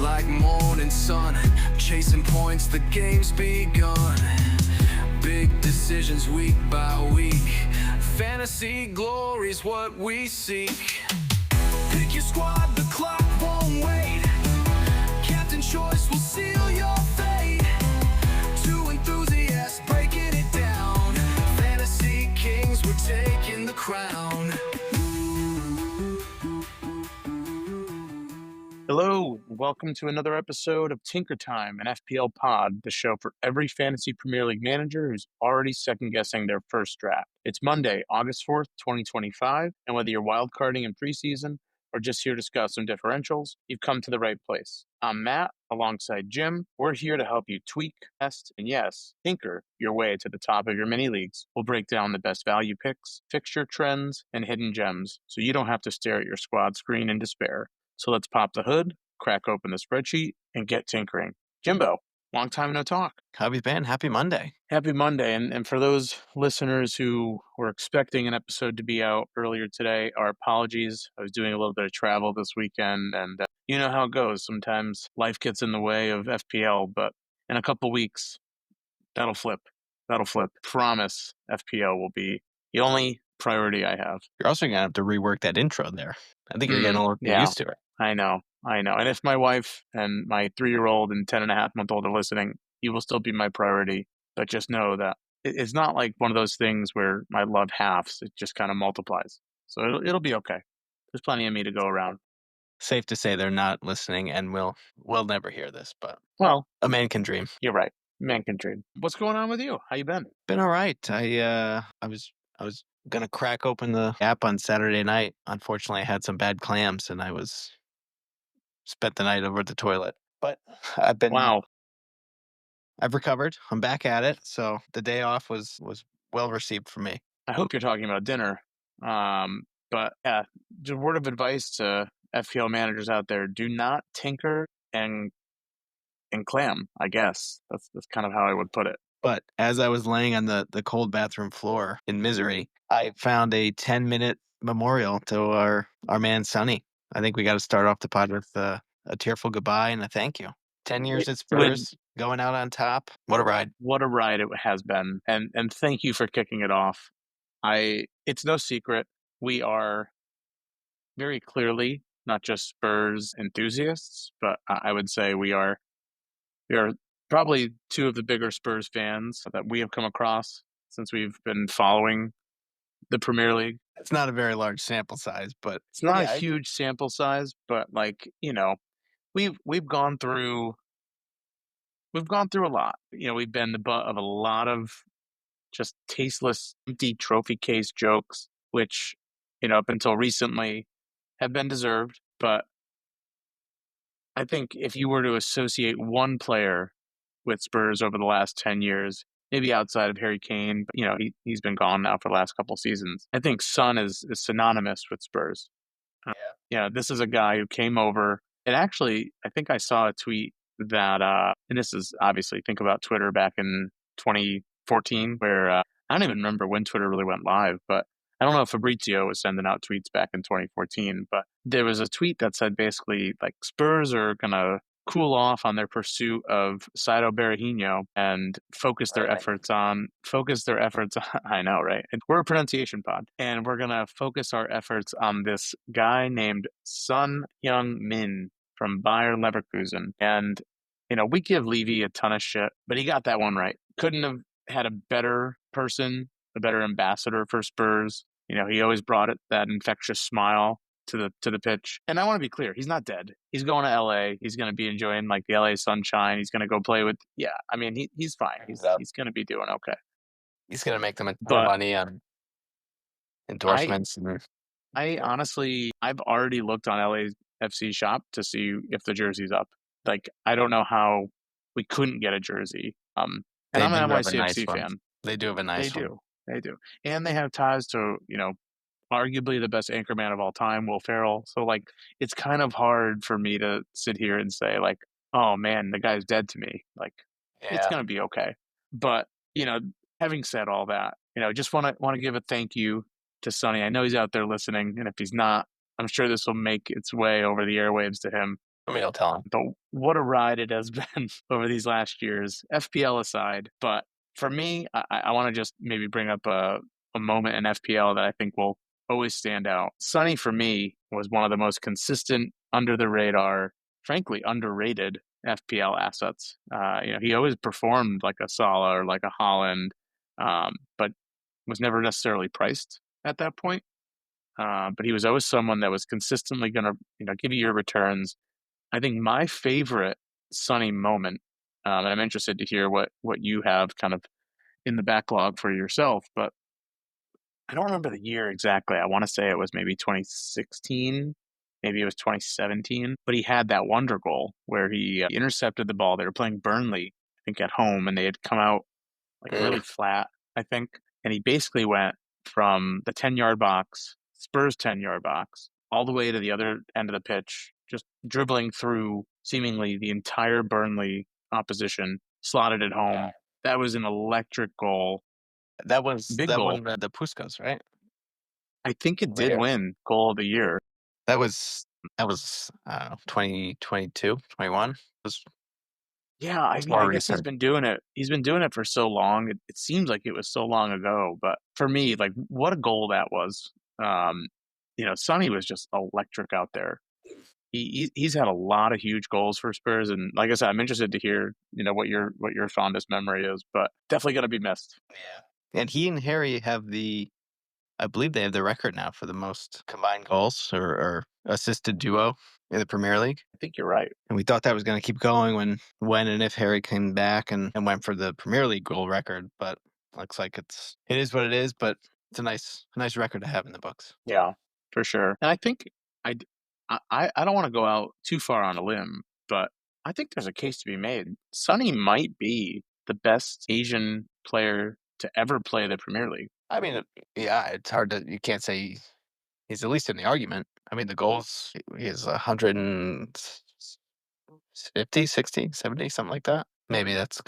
like morning sun, chasing points, the game's begun. Big decisions week by week, fantasy glory's what we seek. Pick your squad, the clock won't wait. Captain choice will seal your fate. Two enthusiasts breaking it down. Fantasy kings, we're taking the crown. Hello, welcome to another episode of Tinker Time, an FPL pod, the show for every fantasy Premier League manager who's already second-guessing their first draft. It's Monday, August 4th, 2025, and whether you're wildcarding in preseason or just here to discuss some differentials, you've come to the right place. I'm Matt, alongside Jim. We're here to help you tweak, test, and yes, tinker your way to the top of your mini leagues. We'll break down the best value picks, fixture trends, and hidden gems, so you don't have to stare at your squad screen in despair. So let's pop the hood, crack open the spreadsheet, and get tinkering. Jimbo, long time no talk. How have you been? Happy Monday. Happy Monday. And for those listeners who were expecting an episode to be out earlier today, our apologies. I was doing a little bit of travel this weekend, and you know how it goes. Sometimes life gets in the way of FPL, but in a couple weeks, that'll flip. Promise FPL will be the only priority I have. You're also going to have to rework that intro there. I think you're getting a little used to it. I know. And if my wife and my 3-year-old and 10.5-month-old are listening, you will still be my priority. But just know that it's not like one of those things where my love halves. It just kind of multiplies. So it'll be okay. There's plenty of me to go around. Safe to say they're not listening and we'll never hear this, but well, a man can dream. You're right. Man can dream. What's going on with you? How you been? Been all right. I was going to crack open the app on Saturday night. Unfortunately, I had some bad clams and I spent the night over at the toilet. But I've recovered. I'm back at it. So the day off was well received for me. I hope you're talking about dinner. But yeah, just word of advice to FPL managers out there: do not tinker and clam. I guess that's kind of how I would put it. But as I was laying on the cold bathroom floor in misery, I found a 10-minute memorial to our man Sonny. I think we got to start off the pod with a tearful goodbye and a thank you. 10 years at Spurs, going out on top. What a ride. What a ride it has been. And thank you for kicking it off. It's no secret we are very clearly not just Spurs enthusiasts, but I would say we are probably two of the bigger Spurs fans that we have come across since we've been following the Premier League. It's not a very large sample size, but it's not a huge sample size, but we've gone through a lot. We've been the butt of a lot of just tasteless, empty trophy case jokes, which, up until recently have been deserved. But I think if you were to associate one player with Spurs over the last 10 years, maybe outside of Harry Kane, but he's been gone now for the last couple seasons. I think Son is synonymous with Spurs. This is a guy who came over, and actually, I think I saw a tweet that, and this is obviously, think about Twitter back in 2014, where I don't even remember when Twitter really went live, but I don't know if Fabrizio was sending out tweets back in 2014, but there was a tweet that said basically like Spurs are going to cool off on their pursuit of Saido Berahino and focus their efforts on, I know, right? And we're a pronunciation pod, and we're going to focus our efforts on this guy named Son Heung-min from Bayer Leverkusen. And, we give Levy a ton of shit, but he got that one right. Couldn't have had a better person, a better ambassador for Spurs. He always brought that infectious smile to the pitch. And I want to be clear, he's not dead. He's going to LA. He's going to be enjoying like the LA sunshine. He's going to go play with, he's fine. He's going to be doing okay. He's going to make them a ton of money on endorsements. I honestly, I've already looked on LAFC shop to see if the jersey's up. Like, I don't know how we couldn't get a jersey. And I'm an NYCFC fan. They do have a nice one. They do. And they have ties to, arguably the best anchorman of all time, Will Ferrell. So, like, it's kind of hard for me to sit here and say, like, oh, man, the guy's dead to me. Like, It's going to be okay. But, having said all that, just want to give a thank you to Sonny. I know he's out there listening, and if he's not, I'm sure this will make its way over the airwaves to him. I mean, I'll tell him. But what a ride it has been over these last years, FPL aside. But for me, I want to just maybe bring up a moment in FPL that I think will always stand out. Sonny, for me, was one of the most consistent, under the radar, frankly, underrated FPL assets. He always performed like a Salah or like a Holland, but was never necessarily priced at that point. But he was always someone that was consistently going to, give you your returns. I think my favorite Sunny moment, and I'm interested to hear what you have kind of in the backlog for yourself, but I don't remember the year exactly. I want to say it was maybe 2016, maybe it was 2017, but he had that wonder goal where he intercepted the ball. They were playing Burnley, I think, at home, and they had come out like really flat, I think. And he basically went from the 10-yard box, Spurs 10-yard box, all the way to the other end of the pitch, just dribbling through seemingly the entire Burnley opposition, slotted it home. That was an electric goal. That was Big that goal. one, the Puskas, right? I think it Over did here. win goal of the year. That was I don't know, 2022, 21. Was Yeah, I it's mean, more I guess he's recent. been doing it. He's been doing it for so long. It seems like it was so long ago, but for me, like, what a goal that was. Um, Sonny was just electric out there. He's had a lot of huge goals for Spurs, and like I said, I'm interested to hear what your fondest memory is, but definitely gonna be missed. Yeah. And he and Harry have I believe they have the record now for the most combined goals or assisted duo in the Premier League. I think you're right. And we thought that was going to keep going when and if Harry came back and went for the Premier League goal record. But looks like it is what it is. But it's a nice record to have in the books. Yeah, for sure. And I think I d- I don't want to go out too far on a limb, but I think there's a case to be made. Sonny might be the best Asian player to ever play the Premier League. I mean, yeah, it's hard to you can't say he's at least in the argument. I mean, the goals he is 150, 60, 70, something like that. Maybe that's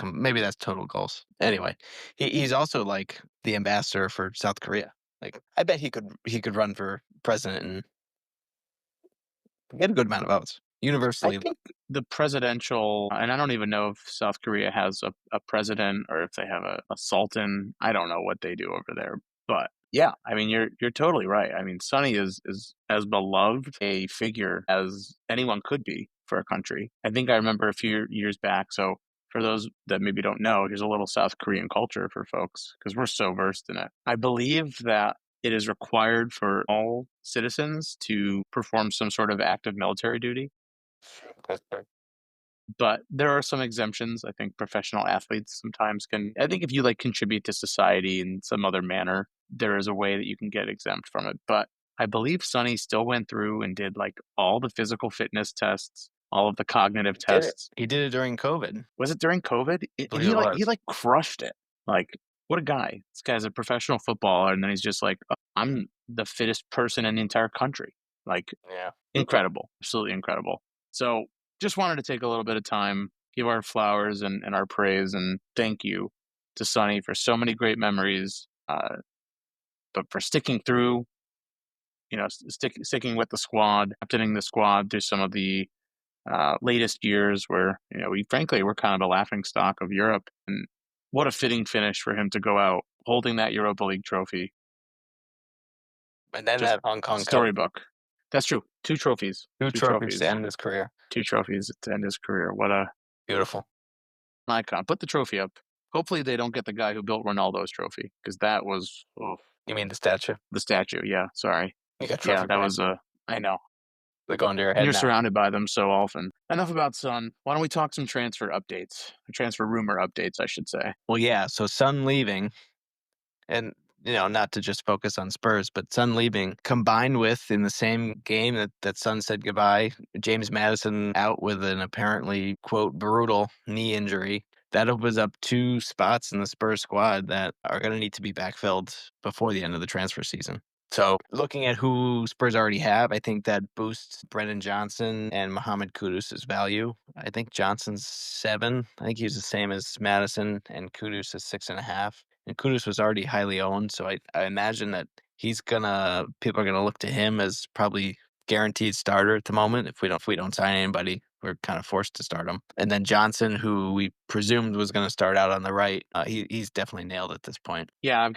total goals. Anyway, he's also like the ambassador for South Korea. Like, I bet he could run for president and get a good amount of votes. I Universally, think the presidential, and I don't even know if South Korea has a president or if they have a sultan. I don't know what they do over there. But yeah, I mean, you're totally right. I mean, Sonny is as beloved a figure as anyone could be for a country. I think I remember a few years back. So for those that maybe don't know, here's a little South Korean culture for folks because we're so versed in it. I believe that it is required for all citizens to perform some sort of active military duty, but there are some exemptions. I think professional athletes sometimes can. I think if you like contribute to society in some other manner, there is a way that you can get exempt from it. But I believe Sonny still went through and did like all the physical fitness tests, all of the cognitive did it. tests. He did it during COVID. Was it during COVID? And Believe he it like he was. like crushed it. Like, what a guy! This guy's a professional footballer, and then he's just like, "Oh, I'm the fittest person in the entire country." Like, Yeah. incredible, absolutely incredible. So just wanted to take a little bit of time, give our flowers and our praise and thank you to Sonny for so many great memories, but for sticking through, sticking with the squad, captaining the squad through some of the latest years where, we frankly were kind of a laughing stock of Europe. And what a fitting finish for him to go out holding that Europa League trophy. And then Just that Hong Kong Cup. storybook. That's true. Two trophies. Two trophies to end his career. Two trophies to end his career. What a Beautiful. icon. Put the trophy up. Hopefully they don't get the guy who built Ronaldo's trophy because that was You mean the statue? the statue. Yeah, sorry. You got Yeah, trophy. that was I know. They're going to your head You're now. surrounded by them so often. Enough about Son. Why don't we talk some transfer updates? Transfer rumor updates, I should say. Well, yeah. So Son leaving, and not to just focus on Spurs, but Son leaving combined with in the same game that Son said goodbye, James Madison out with an apparently quote brutal knee injury. That opens up two spots in the Spurs squad that are going to need to be backfilled before the end of the transfer season. So looking at who Spurs already have, I think that boosts Brennan Johnson and Mohamed Kudus' value. I think Johnson's 7. I think he's the same as Madison, and Kudus is 6.5. And Kudus was already highly owned, so I imagine that people are gonna look to him as probably guaranteed starter at the moment. If we don't sign anybody, we're kind of forced to start him. And then Johnson, who we presumed was going to start out on the right, he's definitely nailed at this point. Yeah, I'm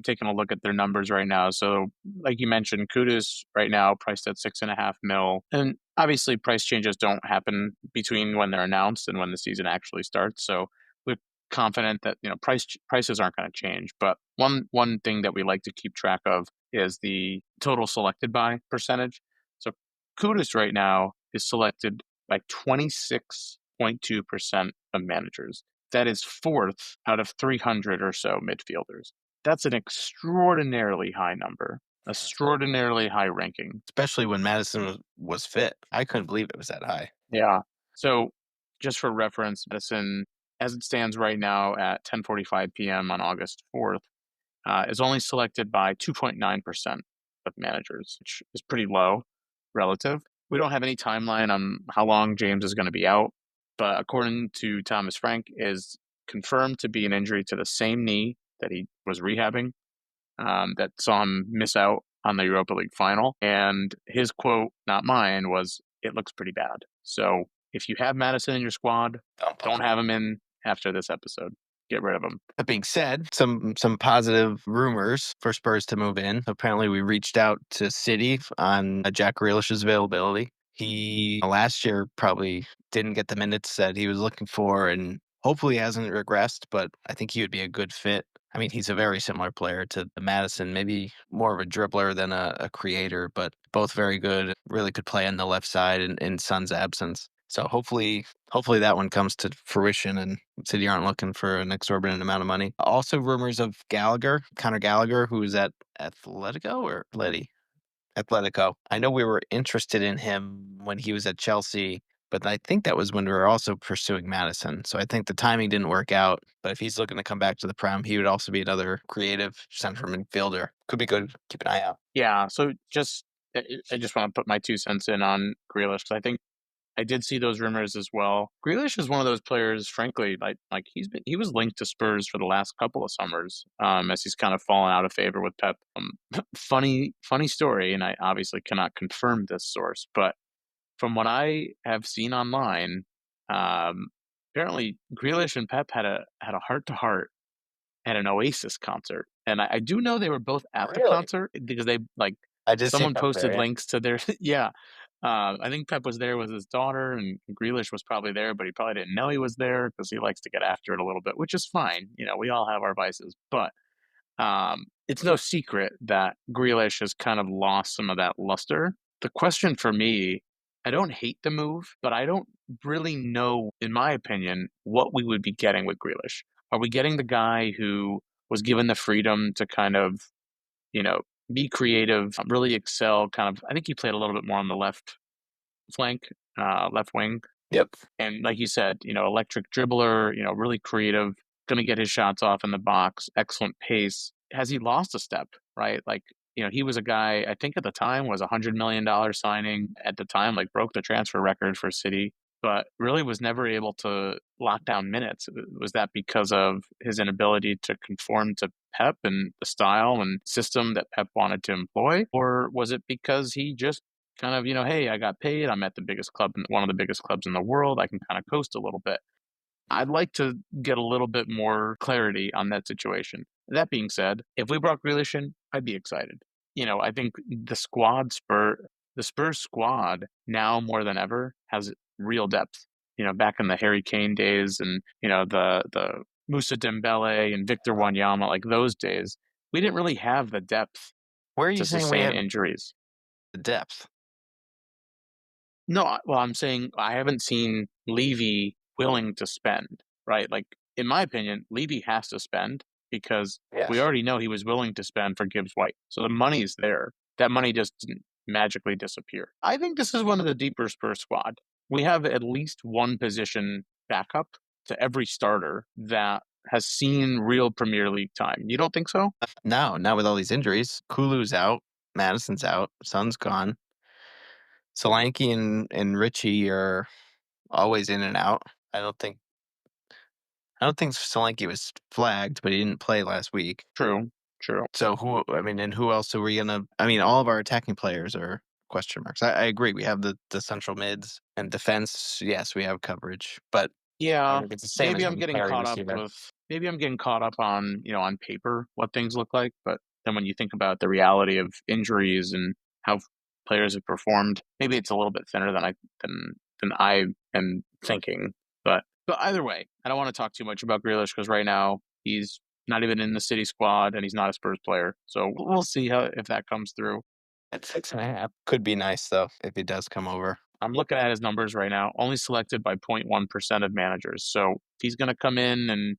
taking a look at their numbers right now. So, like you mentioned, Kudus right now priced at 6.5 mil, and obviously price changes don't happen between when they're announced and when the season actually starts. So we're confident that prices aren't going to change. But one thing that we like to keep track of is the total selected by percentage. So Kudus right now is selected by 26.2% of managers. That is fourth out of 300 or so midfielders. That's an extraordinarily high number, extraordinarily high ranking. Especially when Madison was fit. I couldn't believe it was that high. Yeah. So, just for reference, Madison, as it stands right now at 10:45 p.m. on August 4th, is only selected by 2.9% of managers, which is pretty low relative. We don't have any timeline on how long James is going to be out, but according to Thomas Frank, is confirmed to be an injury to the same knee that he was rehabbing, that saw him miss out on the Europa League final. And his quote, not mine, was, "It looks pretty bad." So if you have Madison in your squad, don't have him in after this episode. Get rid of him. That being said, some positive rumors for Spurs to move in. Apparently, we reached out to City on Jack Grealish's availability. He last year probably didn't get the minutes that he was looking for, and hopefully hasn't regressed. But I think he would be a good fit. I mean, he's a very similar player to Madison, maybe more of a dribbler than a creator, but both very good. Really could play on the left side in Son's absence. So hopefully that one comes to fruition and City aren't looking for an exorbitant amount of money. Also rumors of Conor Gallagher, who is at Atletico or Atleti? Atletico. I know we were interested in him when he was at Chelsea, but I think that was when we were also pursuing Madison. So I think the timing didn't work out. But if he's looking to come back to the Prem, he would also be another creative center midfielder. Could be good. Keep an eye out. Yeah. So I just want to put my 2 cents in on Grealish, because I think I did see those rumors as well. Grealish is one of those players, frankly, like he was linked to Spurs for the last couple of summers, as he's kind of fallen out of favor with Pep. Funny story, and I obviously cannot confirm this source, but from what I have seen online, apparently Grealish and Pep had a heart to heart at an Oasis concert, and I do know they were both at the Really? concert because they like I just someone seen Pep there, posted yeah. links to their yeah. I think Pep was there with his daughter, and Grealish was probably there, but he probably didn't know he was there because he likes to get after it a little bit, which is fine. We all have our vices, but it's no secret that Grealish has kind of lost some of that luster. The question for me, I don't hate the move, but I don't really know, in my opinion, what we would be getting with Grealish. Are we getting the guy who was given the freedom to kind of, you know, be creative, really excel? Kind of, I think he played a little bit more on the left flank, left wing. Yep. And like you said, electric dribbler, really creative, going to get his shots off in the box, excellent pace. Has he lost a step, right? Like, he was a guy, I think at the time was $100 million signing at the time, like broke the transfer record for City, but really was never able to lock down minutes. Was that because of his inability to conform to Pep and the style and system that Pep wanted to employ? Or was it because he just kind of, hey, I got paid, I'm at the biggest club, one of the biggest clubs in the world, I can kind of coast a little bit? I'd like to get a little bit more clarity on that situation. That being said, if we brought Grealish in, I'd be excited. I think the Spurs squad now more than ever has real depth. Back in the Harry Kane days, and the Musa Dembele and Victor Wanyama, like those days, we didn't really have the depth Where are you to saying we sustain have injuries. the depth? No, well, I'm saying I haven't seen Levy willing to spend, right? Like, in my opinion, Levy has to spend because we Yes. already know he was willing to spend for Gibbs White. So the money's there. That money just didn't magically disappear. I think this is one of the deeper Spurs squad. We have at least one position backup to every starter that has seen real Premier League time. You don't think so? No, not with all these injuries. Kulu's out, Madison's out, Son's gone. Solanke and Richie are always in and out. I don't think Solanke was flagged, but he didn't play last week. True. So who else are we gonna? I mean, all of our attacking players are question marks. I agree. We have the central mids and defense. Yes, we have coverage, but I Yeah, think it's the same maybe as I'm when you getting carry caught up receiver. with maybe I'm getting caught up on, on paper what things look like, but then when you think about the reality of injuries and how players have performed, maybe it's a little bit thinner than I am thinking. But either way, I don't want to talk too much about Grealish because right now he's not even in the City squad and he's not a Spurs player. So we'll see how if that comes through. At 6.5 could be nice though if he does come over. I'm looking at his numbers right now, only selected by 0.1% of managers. So if he's going to come in and,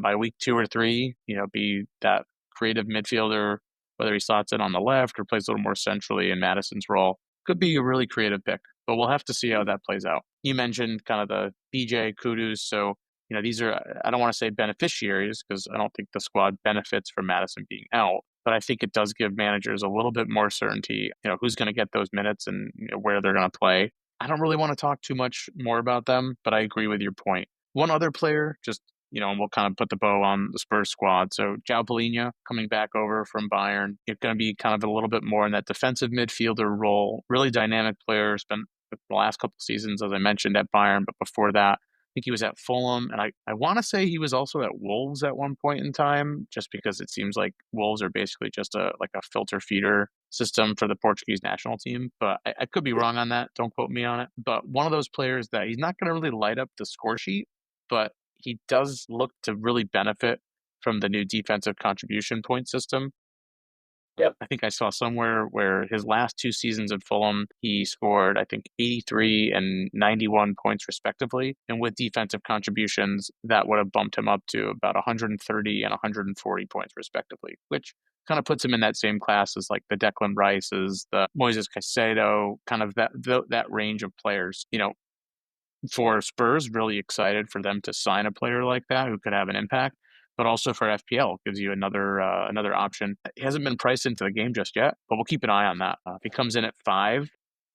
by week 2 or 3, be that creative midfielder, whether he slots in on the left or plays a little more centrally in Madison's role, could be a really creative pick. But we'll have to see how that plays out. You mentioned kind of the BJ Kudus. So, these are, I don't want to say beneficiaries because I don't think the squad benefits from Madison being out. But I think it does give managers a little bit more certainty, who's going to get those minutes and where they're going to play. I don't really want to talk too much more about them, but I agree with your point. One other player, just, and we'll kind of put the bow on the Spurs squad. So João Palhinha coming back over from Bayern. It's going to be kind of a little bit more in that defensive midfielder role. Really dynamic player. Spent the last couple seasons, as I mentioned, at Bayern, but before that, I think he was at Fulham, and I want to say he was also at Wolves at one point in time, just because it seems like Wolves are basically just a filter feeder system for the Portuguese national team. But I could be wrong on that. Don't quote me on it. But one of those players that he's not going to really light up the score sheet, but he does look to really benefit from the new defensive contribution point system. Yep. I think I saw somewhere where his last 2 seasons at Fulham, he scored, I think, 83 and 91 points respectively. And with defensive contributions, that would have bumped him up to about 130 and 140 points respectively, which kind of puts him in that same class as like the Declan Rices, the Moises Caicedo, kind of that range of players. For Spurs, really excited for them to sign a player like that who could have an impact, but also for FPL gives you another option. He hasn't been priced into the game just yet, but we'll keep an eye on that. If he comes in at 5,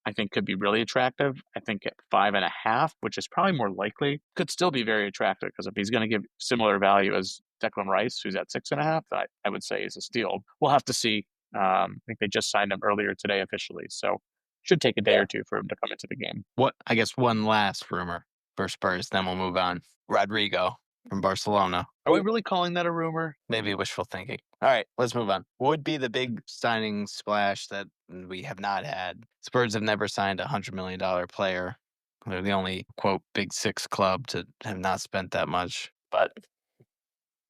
I think could be really attractive. I think at 5.5, which is probably more likely, could still be very attractive because if he's going to give similar value as Declan Rice, who's at 6.5, I would say is a steal. We'll have to see. I think they just signed him earlier today officially, so should take a day or two for him to come into the game. I guess one last rumor for Spurs, then we'll move on. Rodrigo from Barcelona. Are we really calling that a rumor? Maybe wishful thinking. All right, let's move on. What would be the big signing splash that we have not had? Spurs have never signed a $100 million player. They're the only, quote, big six club to have not spent that much, but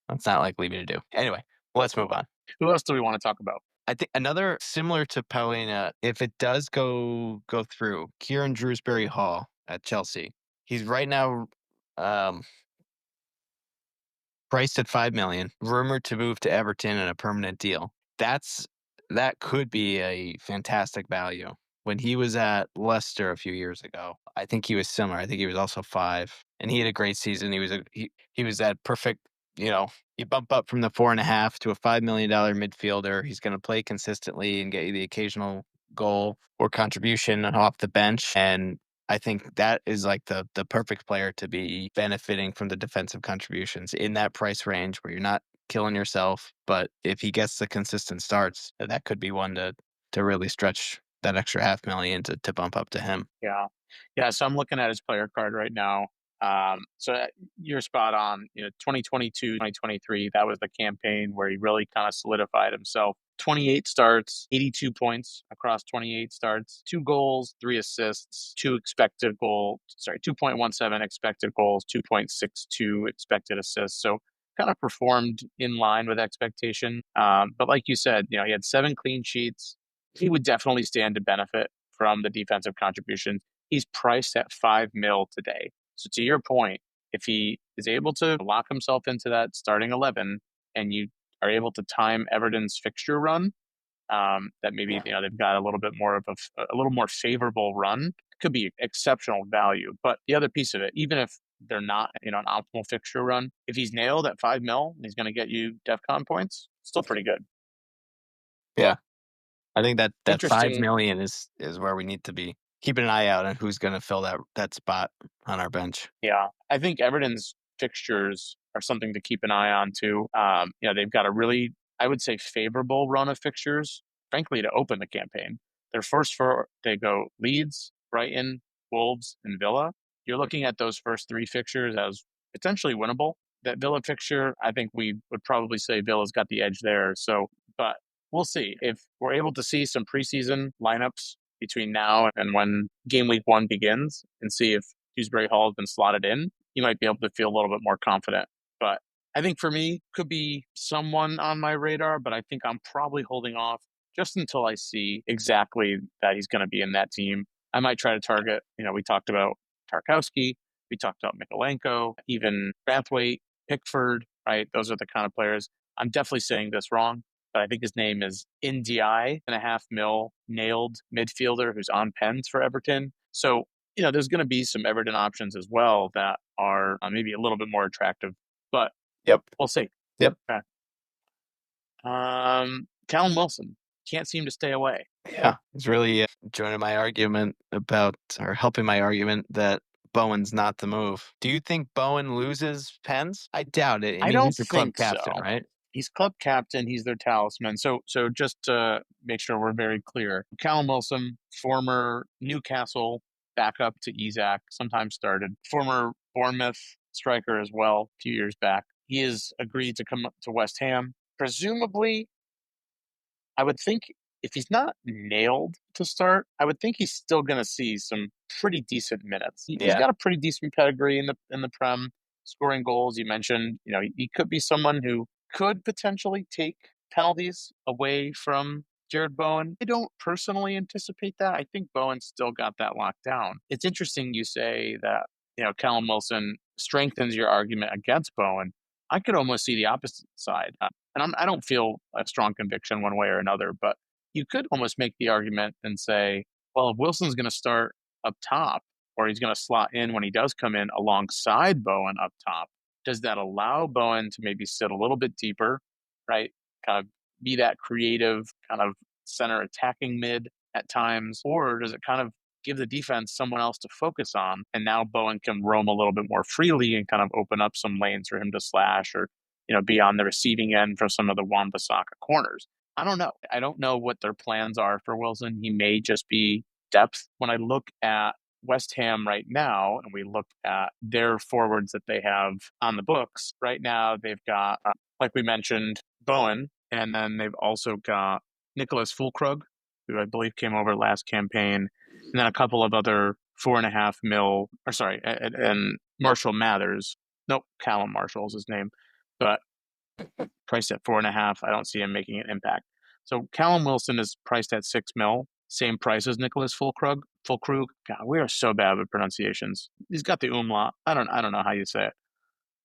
that's not likely to do. Anyway, let's move on. Who else do we want to talk about? I think another similar to Paulina, if it does go through, Kieran Drewsbury Hall at Chelsea. He's right now priced at $5 million, rumored to move to Everton in a permanent deal. That could be a fantastic value. When he was at Leicester a few years ago, I think he was similar. I think he was also 5, and he had a great season. He was that perfect. You bump up from the 4.5 to a $5 million midfielder. He's going to play consistently and get you the occasional goal or contribution off the bench. And I think that is like the perfect player to be benefiting from the defensive contributions in that price range where you're not killing yourself. But if he gets the consistent starts, that could be one to really stretch that extra $500,000 to bump up to him. Yeah. Yeah. So I'm looking at his player card right now. So you're spot on. 2022, 2023, that was the campaign where he really kind of solidified himself. 28 starts, 82 points across 28 starts, 2 goals, 3 assists, 2.17 expected goals, 2.62 expected assists. So kind of performed in line with expectation. But like you said, he had 7 clean sheets. He would definitely stand to benefit from the defensive contributions. He's priced at 5 mil today. So to your point, if he is able to lock himself into that starting 11 and you are able to time Everton's fixture run, that maybe they've got a little bit more of a little more favorable run, could be exceptional value. But the other piece of it, even if they're not an optimal fixture run, if he's nailed at 5 mil, he's going to get you DEFCON points. Still pretty good. Yeah, I think that $5 Interesting. million is where we need to be. Keeping an eye out on who's going to fill that spot on our bench. Yeah, I think Everton's fixtures are something to keep an eye on too. They've got a really, I would say, favorable run of fixtures, frankly, to open the campaign. Their first four, they go Leeds, Brighton, Wolves, and Villa. You're looking at those first three fixtures as potentially winnable. That Villa fixture, I think we would probably say Villa's got the edge there. So, but we'll see. If we're able to see some preseason lineups between now and when game week 1 begins and see if Dewsbury Hall has been slotted in, you might be able to feel a little bit more confident. But I think for me, could be someone on my radar, but I think I'm probably holding off just until I see exactly that he's going to be in that team. I might try to target, we talked about Tarkowski, we talked about Mikolenko, even Brathwaite, Pickford, right? Those are the kind of players. I'm definitely saying this wrong, but I think his name is NDI, $2.5 million nailed midfielder who's on pens for Everton. So, there's going to be some Everton options as well that are maybe a little bit more attractive, but Yep. we'll see. Yep. Okay. Callum Wilson can't seem to stay away. Yeah, he's really joining my argument or helping my argument that Bowen's not the move. Do you think Bowen loses pens? I doubt it. I mean, don't he's the club think captain, so. right? He's club captain. He's their talisman. So just to make sure we're very clear, Callum Wilson, former Newcastle backup to Isak, sometimes started, former Bournemouth striker as well, a few years back. He has agreed to come up to West Ham. Presumably, I would think if he's not nailed to start, I would think he's still going to see some pretty decent minutes. He's got a pretty decent pedigree in the Prem, scoring goals. You mentioned, he could be someone who could potentially take penalties away from Jared Bowen. I don't personally anticipate that. I think Bowen's still got that locked down. It's interesting you say that, Callum Wilson strengthens your argument against Bowen. I could almost see the opposite side. And I don't feel a strong conviction one way or another, but you could almost make the argument and say, well, if Wilson's going to start up top, or he's going to slot in when he does come in alongside Bowen up top, does that allow Bowen to maybe sit a little bit deeper, right? Kind of be that creative kind of center attacking mid at times, or does it kind of give the defense someone else to focus on, and now Bowen can roam a little bit more freely and kind of open up some lanes for him to slash or be on the receiving end from some of the Wan-Bissaka corners. I don't know. I don't know what their plans are for Wilson. He may just be depth. When I look at West Ham right now, and we look at their forwards that they have on the books right now, they've got, like we mentioned, Bowen, and then they've also got Nicholas Fulkrug, who I believe came over last campaign, and then a couple of other $4.5 million, and Marshall Mathers. Nope, Callum Marshall is his name, but priced at 4.5. I don't see him making an impact. So Callum Wilson is priced at $6 million, same price as Nicholas Fulkrug. God, we are so bad with pronunciations. He's got the umlaut. I don't know how you say it.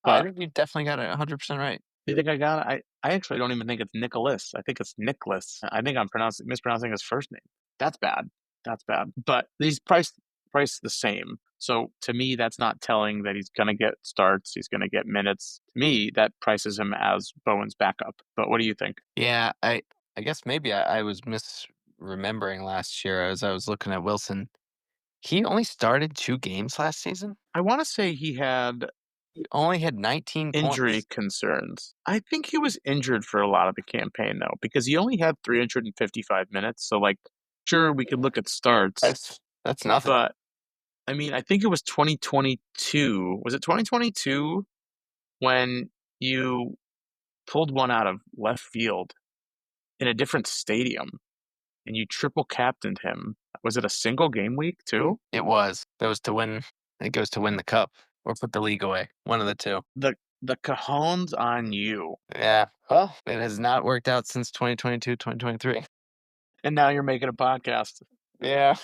But I think you definitely got it 100% right. You think I got it? I actually don't even think it's Nicholas. I think it's Nicholas. I think I'm mispronouncing his first name. That's bad. But he's priced the same. So to me, that's not telling that he's going to get starts. He's going to get minutes. To me, that prices him as Bowen's backup. But what do you think? Yeah, I guess maybe I was misremembering last year as I was looking at Wilson. He only started 2 games last season. I want to say he only had 19 injury concerns. I think he was injured for a lot of the campaign, though, because he only had 355 minutes. So, sure, we could look at starts. That's nothing. But, I mean, I think it was 2022. Was it 2022 when you pulled one out of left field in a different stadium and you triple captained him? Was it a single game week, too? It was. That was to win. I think it was to win the cup or put the league away. One of the two. The cajones on you. Yeah. Well, it has not worked out since 2022, 2023. And now you're making a podcast. Yeah.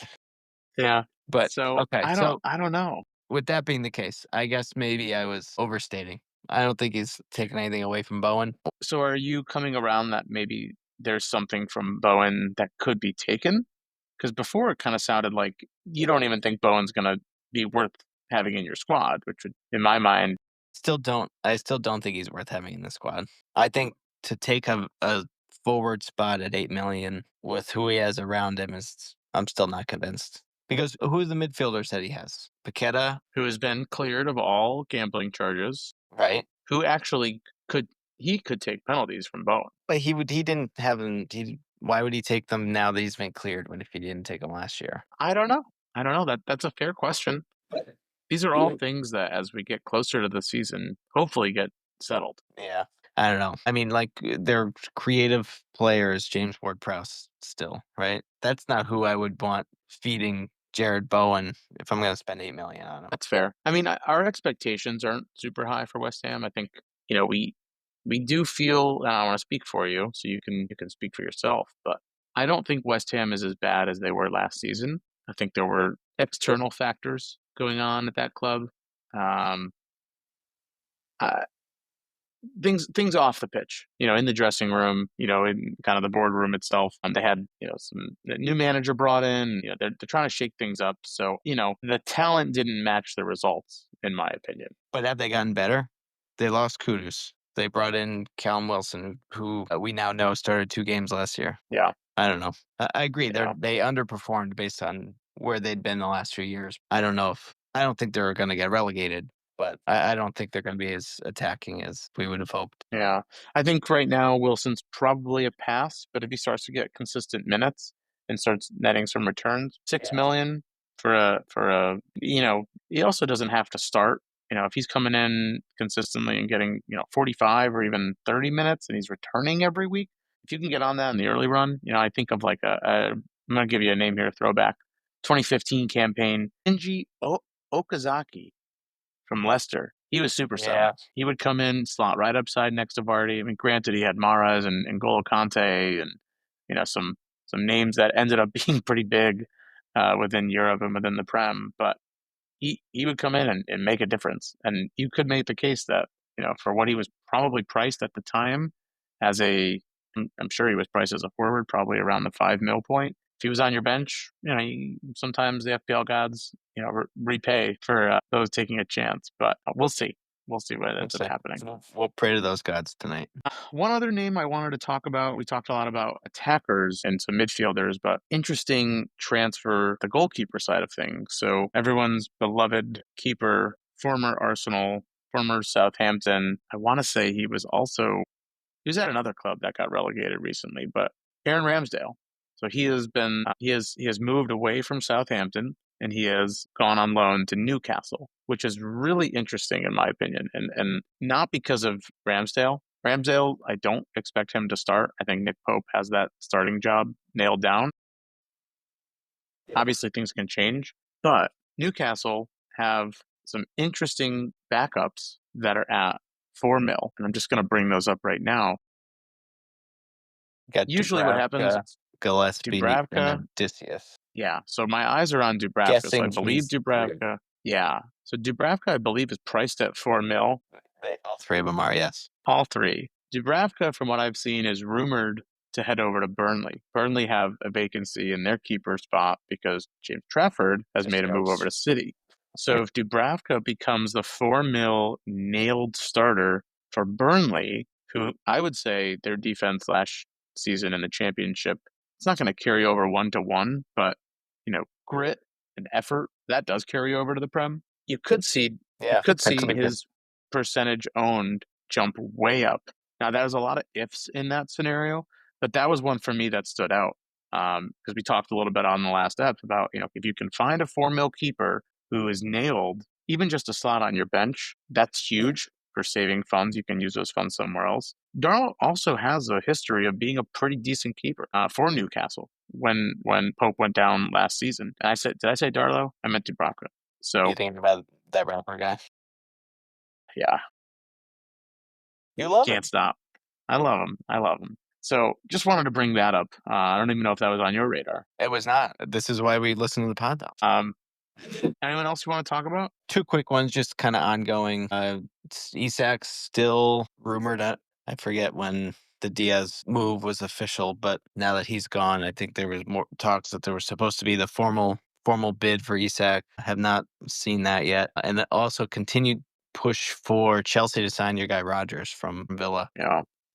Yeah. But so okay. I don't know. With that being the case, I guess maybe I was overstating. I don't think he's taking anything away from Bowen. So are you coming around that maybe there's something from Bowen that could be taken? Because before it kind of sounded like you don't even think Bowen's going to be worth having in your squad, which would, in my mind, I still don't think he's worth having in the squad. I think to take a forward spot at $8 million with who he has around him I'm still not convinced. Because who are the midfielders that he has? Paqueta, who has been cleared of all gambling charges, right? Who actually could take penalties from Bowen. But he Why would he take them now that he's been cleared when if he didn't take them last year? I don't know. I don't know. That's a fair question. These are all things that, as we get closer to the season, hopefully get settled. Yeah. I don't know. I mean, like they're creative players, James Ward-Prowse still, right? That's not who I would want feeding Jared Bowen if I'm going to spend 8 million on him. That's fair. I mean, our expectations aren't super high for West Ham. I think we do feel. And I want to speak for you, so you can speak for yourself. But I don't think West Ham is as bad as they were last season. I think there were external factors going on at that club. Um, uh, things off the pitch, in the dressing room, in kind of the boardroom itself. And they had, some new manager brought in. They're trying to shake things up. So, the talent didn't match the results, in my opinion. But have they gotten better? They lost Kudus. They brought in Callum Wilson, who we now know started 2 games last year. Yeah, I don't know. I agree. Yeah. They underperformed based on where they'd been the last few years. I don't think they're going to get relegated, but I don't think they're going to be as attacking as we would have hoped. Yeah. I think right now Wilson's probably a pass, but if he starts to get consistent minutes and starts netting some returns, 6 million for a he also doesn't have to start. If he's coming in consistently and getting, 45 or even 30 minutes and he's returning every week, if you can get on that in the early run, I think of like I'm gonna give you a name here, throwback. 2015 campaign, Okazaki from Leicester. He was super Yeah. sub. He would come in, slot right upside next to Vardy. I mean, granted, he had Mahrez and N'Golo Kante and some names that ended up being pretty big within Europe and within the Prem, but he would come in and make a difference. And you could make the case that for what he was probably priced at the time as I'm sure he was priced as a forward, probably around the 5 mil point. If he was on your bench, sometimes the FPL gods, repay for those taking a chance. But we'll see. We'll see what ends up happening. We'll pray to those gods tonight. One other name I wanted to talk about. We talked a lot about attackers and some midfielders, but interesting transfer, the goalkeeper side of things. So everyone's beloved keeper, former Arsenal, former Southampton. I want to say he was at another club that got relegated recently, but Aaron Ramsdale. So he has moved away from Southampton and he has gone on loan to Newcastle, which is really interesting in my opinion. And not because of Ramsdale. Ramsdale, I don't expect him to start. I think Nick Pope has that starting job nailed down. Obviously things can change, but Newcastle have some interesting backups that are at 4 mil. And I'm just going to bring those up right now. Got Usually what happens, Gillespie, Dubravka. and Odysseus. Yeah, so my eyes are on Dubravka. Guessing So I believe he's Dubravka. Yeah, so Dubravka, I believe, is priced at 4 mil. All 3 of them are, yes. All 3. Dubravka, from what I've seen, is rumored to head over to Burnley. Burnley have a vacancy in their keeper spot because James Trafford has made a move over to City. So if Dubravka becomes the 4 mil nailed starter for Burnley, who I would say their defense last season in the Championship, it's not going to carry over 1-to-1, but grit and effort that does carry over to the Prem. You could see his percentage owned jump way up. Now there's a lot of ifs in that scenario, but that was one for me that stood out because we talked a little bit on the last ep about if you can find a 4 mil keeper who is nailed, even just a slot on your bench, that's huge for saving funds. You can use those funds somewhere else. Darlow also has a history of being a pretty decent keeper for Newcastle when Pope went down last season. And did I say Darlow? I meant Dubravka. So You thinking about that rapper guy? Yeah. You love Can't stop. I love him. So just wanted to bring that up. I don't even know if that was on your radar. It was not. This is why we listen to the pod, though. Anyone else you want to talk about? 2 quick ones, just kind of ongoing. Isak's still rumored at. I forget when the Diaz move was official, but now that he's gone, I think there was more talks that there was supposed to be the formal bid for Isak. I have not seen that yet. And also continued push for Chelsea to sign your guy Rodgers from Villa.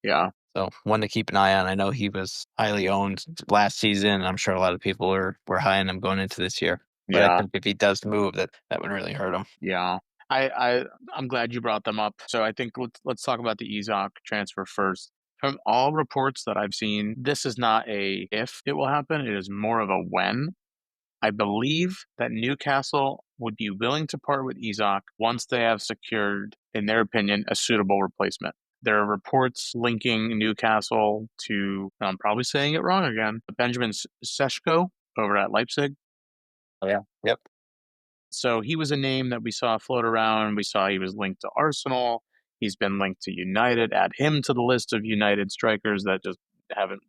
Yeah. So one to keep an eye on. I know he was highly owned last season. I'm sure a lot of people were high on him going into this year. But I think if he does move, that would really hurt him. Yeah. I'm glad you brought them up. So I think let's talk about the Isak transfer first. From all reports that I've seen, this is not a if it will happen, it is more of a when. I believe that Newcastle would be willing to part with Isak once they have secured, in their opinion, a suitable replacement. There are reports linking Newcastle to, and I'm probably saying it wrong again, Benjamin Seshko over at Leipzig. Oh, yeah. Yep. So he was a name that we saw float around. We saw he was linked to Arsenal. He's been linked to United. Add him to the list of United strikers that just haven't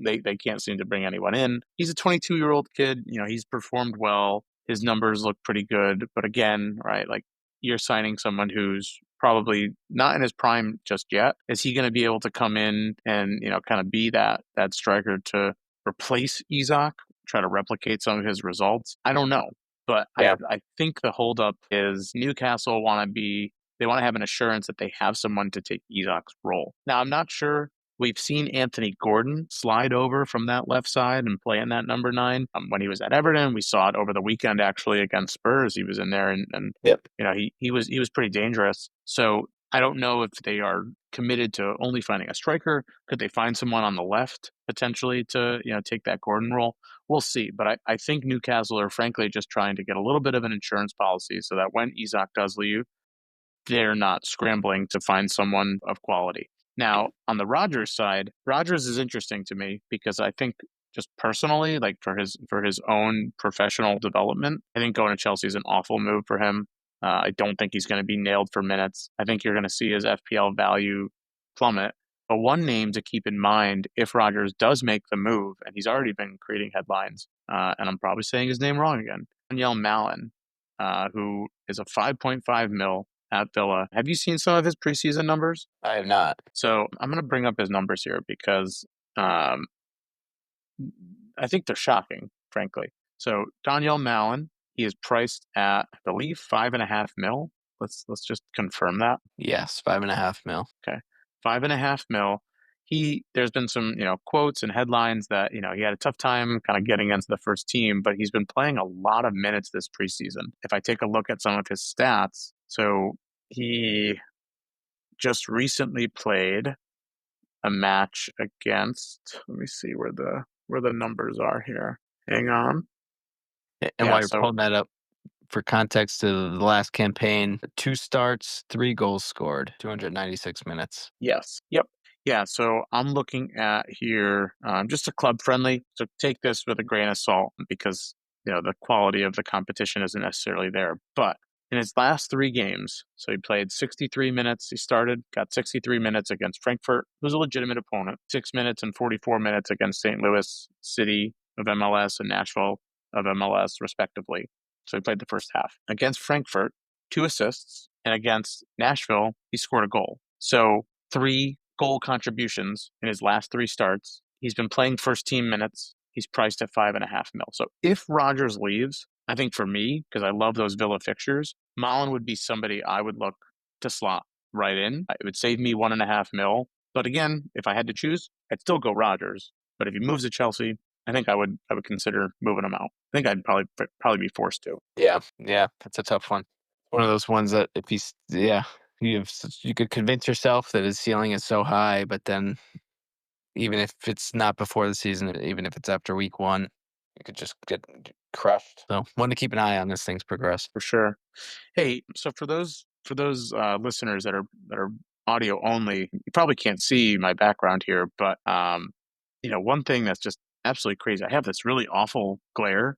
they can't seem to bring anyone in. He's a 22-year-old kid. You know, he's performed well. His numbers look pretty good. But again, right, like you're signing someone who's probably not in his prime just yet. Is he going to be able to come in and, you know, kind of be that striker to replace Isak, try to replicate some of his results? I don't know. But Yeah. I think the holdup is Newcastle want to have an assurance that they have someone to take Isak's role. Now, I'm not sure. We've seen Anthony Gordon slide over from that left side and play in that number 9. When he was at Everton, we saw it over the weekend actually against Spurs. He was in there and Yep. you know, he was pretty dangerous. So I don't know if they are committed to only finding a striker. Could they find someone on the left potentially to, you know, take that Gordon role? We'll see. But I think Newcastle are frankly just trying to get a little bit of an insurance policy so that when Isak does leave, they're not scrambling to find someone of quality. Now, on the Rodgers side, Rodgers is interesting to me because I think just personally, like for his own professional development, I think going to Chelsea is an awful move for him. I don't think he's going to be nailed for minutes. I think you're going to see his FPL value plummet. But one name to keep in mind if Rodgers does make the move, and he's already been creating headlines, and I'm probably saying his name wrong again, Danielle Mallon, who is a 5.5 mil at Villa. Have you seen some of his preseason numbers? I have not. So I'm going to bring up his numbers here because I think they're shocking, frankly. So Daniel Mallon, he is priced at, I believe, 5.5 mil. Let's just confirm that. Yes, 5.5 mil. Okay, 5.5 mil. There's been some, you know, quotes and headlines that, you know, he had a tough time kind of getting into the first team, but he's been playing a lot of minutes this preseason. If I take a look at some of his stats, so he just recently played a match against, let me see where the numbers are here. Hang on. And Yeah, while you're so pulling that up, for context to the last campaign, 2 starts, 3 goals scored, 296 minutes. yes. Yep. Yeah, so I'm looking at here just a club friendly. So take this with a grain of salt because, you know, the quality of the competition isn't necessarily there. But in his last 3 games, so he played 63 minutes. He started, got 63 minutes against Frankfurt, who's a legitimate opponent, 6 minutes and 44 minutes against St. Louis City of MLS and Nashville of MLS, respectively. So he played the first half. Against Frankfurt, 2 assists, and against Nashville, he scored a goal. So 3 goal contributions in his last 3 starts. He's been playing first team minutes. He's priced at 5.5 mil. So if Rodgers leaves, I think for me, because I love those Villa fixtures, Mallon would be somebody I would look to slot right in. It would save me 1.5 mil. But again, if I had to choose, I'd still go Rodgers. But if he moves to Chelsea, I think I would consider moving him out. I think I'd probably be forced to. Yeah, that's a tough one. One of those ones that if he's you could convince yourself that his ceiling is so high, but then even if it's not before the season, even if it's after week 1, you could just get crushed. So one to keep an eye on as things progress. For sure. Hey, so for those listeners that are audio only, you probably can't see my background here, but you know, one thing that's just absolutely crazy. I have this really awful glare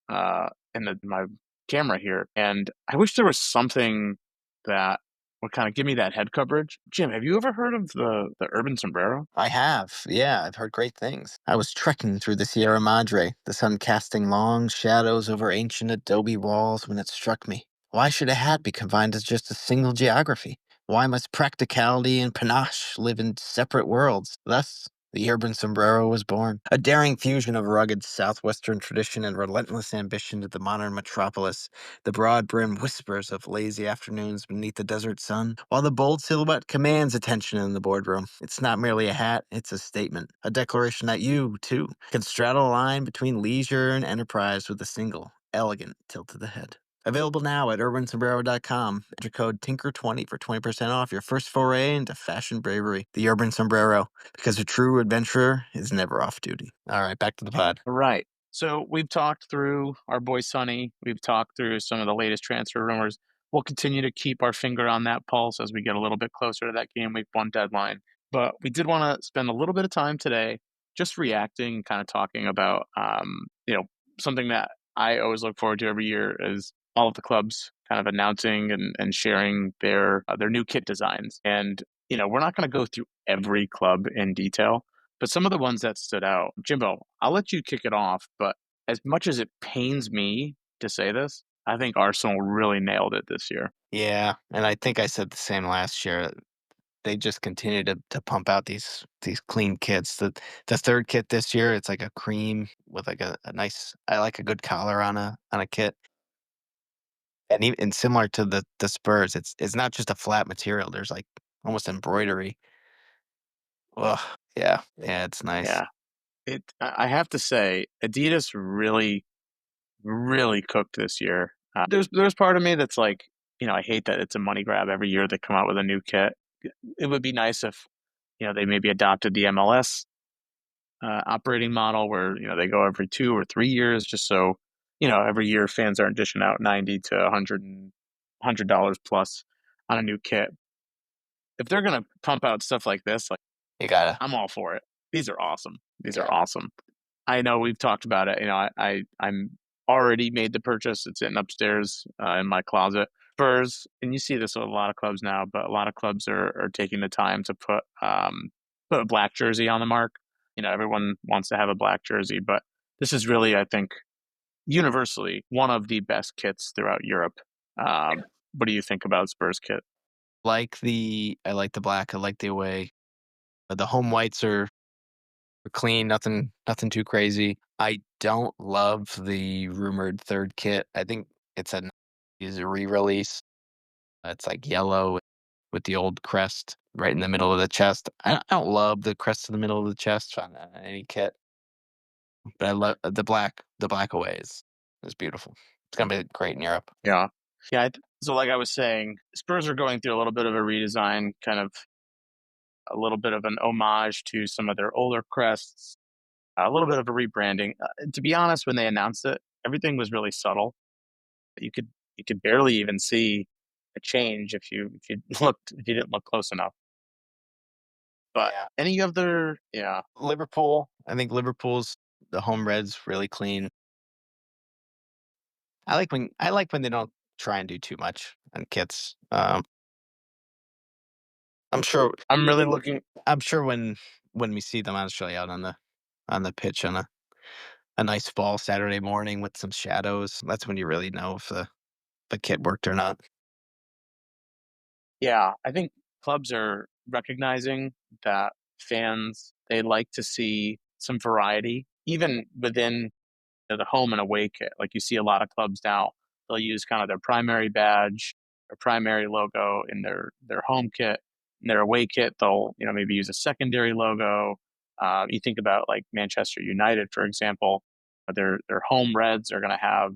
in my camera here, and I wish there was something that would kind of give me that head coverage. Jim, have you ever heard of the urban sombrero? I have. Yeah, I've heard great things. I was trekking through the Sierra Madre, the sun casting long shadows over ancient adobe walls when it struck me. Why should a hat be confined to just a single geography? Why must practicality and panache live in separate worlds? Thus, the urban sombrero was born. A daring fusion of rugged southwestern tradition and relentless ambition to the modern metropolis. The broad brim whispers of lazy afternoons beneath the desert sun, while the bold silhouette commands attention in the boardroom. It's not merely a hat, it's a statement. A declaration that you, too, can straddle a line between leisure and enterprise with a single, elegant tilt of the head. Available now at urbansombrero.com. Enter code Tinker20 for 20% off your first foray into fashion bravery. The Urban Sombrero, because a true adventurer is never off duty. All right, back to the pod. Right. So we've talked through our boy Sonny. We've talked through some of the latest transfer rumors. We'll continue to keep our finger on that pulse as we get a little bit closer to that game week 1 deadline. But we did want to spend a little bit of time today just reacting, kind of talking about, something that I always look forward to every year is all of the clubs kind of announcing and sharing their new kit designs. And we're not going to go through every club in detail, but some of the ones that stood out. Jimbo, I'll let you kick it off, but as much as it pains me to say this, I think Arsenal really nailed it this year. Yeah, and I think I said the same last year. They just continue to pump out these clean kits. The third kit this year, it's like a cream with like a nice, I like a good collar on a kit. And even and similar to the Spurs, it's not just a flat material. There's like almost embroidery. Ugh, yeah, it's nice. Yeah. I have to say, Adidas really, really cooked this year. There's part of me that's like, I hate that it's a money grab every year they come out with a new kit. It would be nice if, they maybe adopted the MLS operating model where, they go every 2 or 3 years, just so, every year fans aren't dishing out 90 to 100 dollars plus on a new kit. If they're gonna pump out stuff like this, like, You gotta. I'm all for it. These are awesome. These Yeah. are awesome. I know we've talked about it. I'm already made the purchase. It's sitting upstairs in my closet. Spurs, and you see this with a lot of clubs now, but a lot of clubs are taking the time to put a black jersey on the mark. Everyone wants to have a black jersey, but this is really, I think, universally one of the best kits throughout Europe. What do you think about Spurs kit? I like the black. I like the away. The home whites are clean, nothing too crazy. I don't love the rumored third kit. I think it's is a re-release. It's like yellow with the old crest right in the middle of the chest. I don't love the crest in the middle of the chest on any kit, but I love the black away is beautiful. It's gonna be great in Europe. Yeah. Yeah. So, like I was saying, Spurs are going through a little bit of a redesign, kind of a little bit of an homage to some of their older crests, a little bit of a rebranding. To be honest, when they announced it, everything was really subtle. You could you could barely even see a change if you if you didn't look close enough. But Yeah. any other, yeah, Liverpool. I think Liverpool's the home red's really clean. I like when they don't try and do too much on kits. I'm sure I'm really looking. I'm sure when we see them on Australia out on the pitch on a nice fall Saturday morning with some shadows, that's when you really know if the kit worked or not. Yeah, I think clubs are recognizing that fans, they like to see some variety, even within the home and away kit. Like you see a lot of clubs now, they'll use kind of their primary badge, their primary logo in their home kit. In their away kit, they'll maybe use a secondary logo. You think about like Manchester United, for example, their home reds are going to have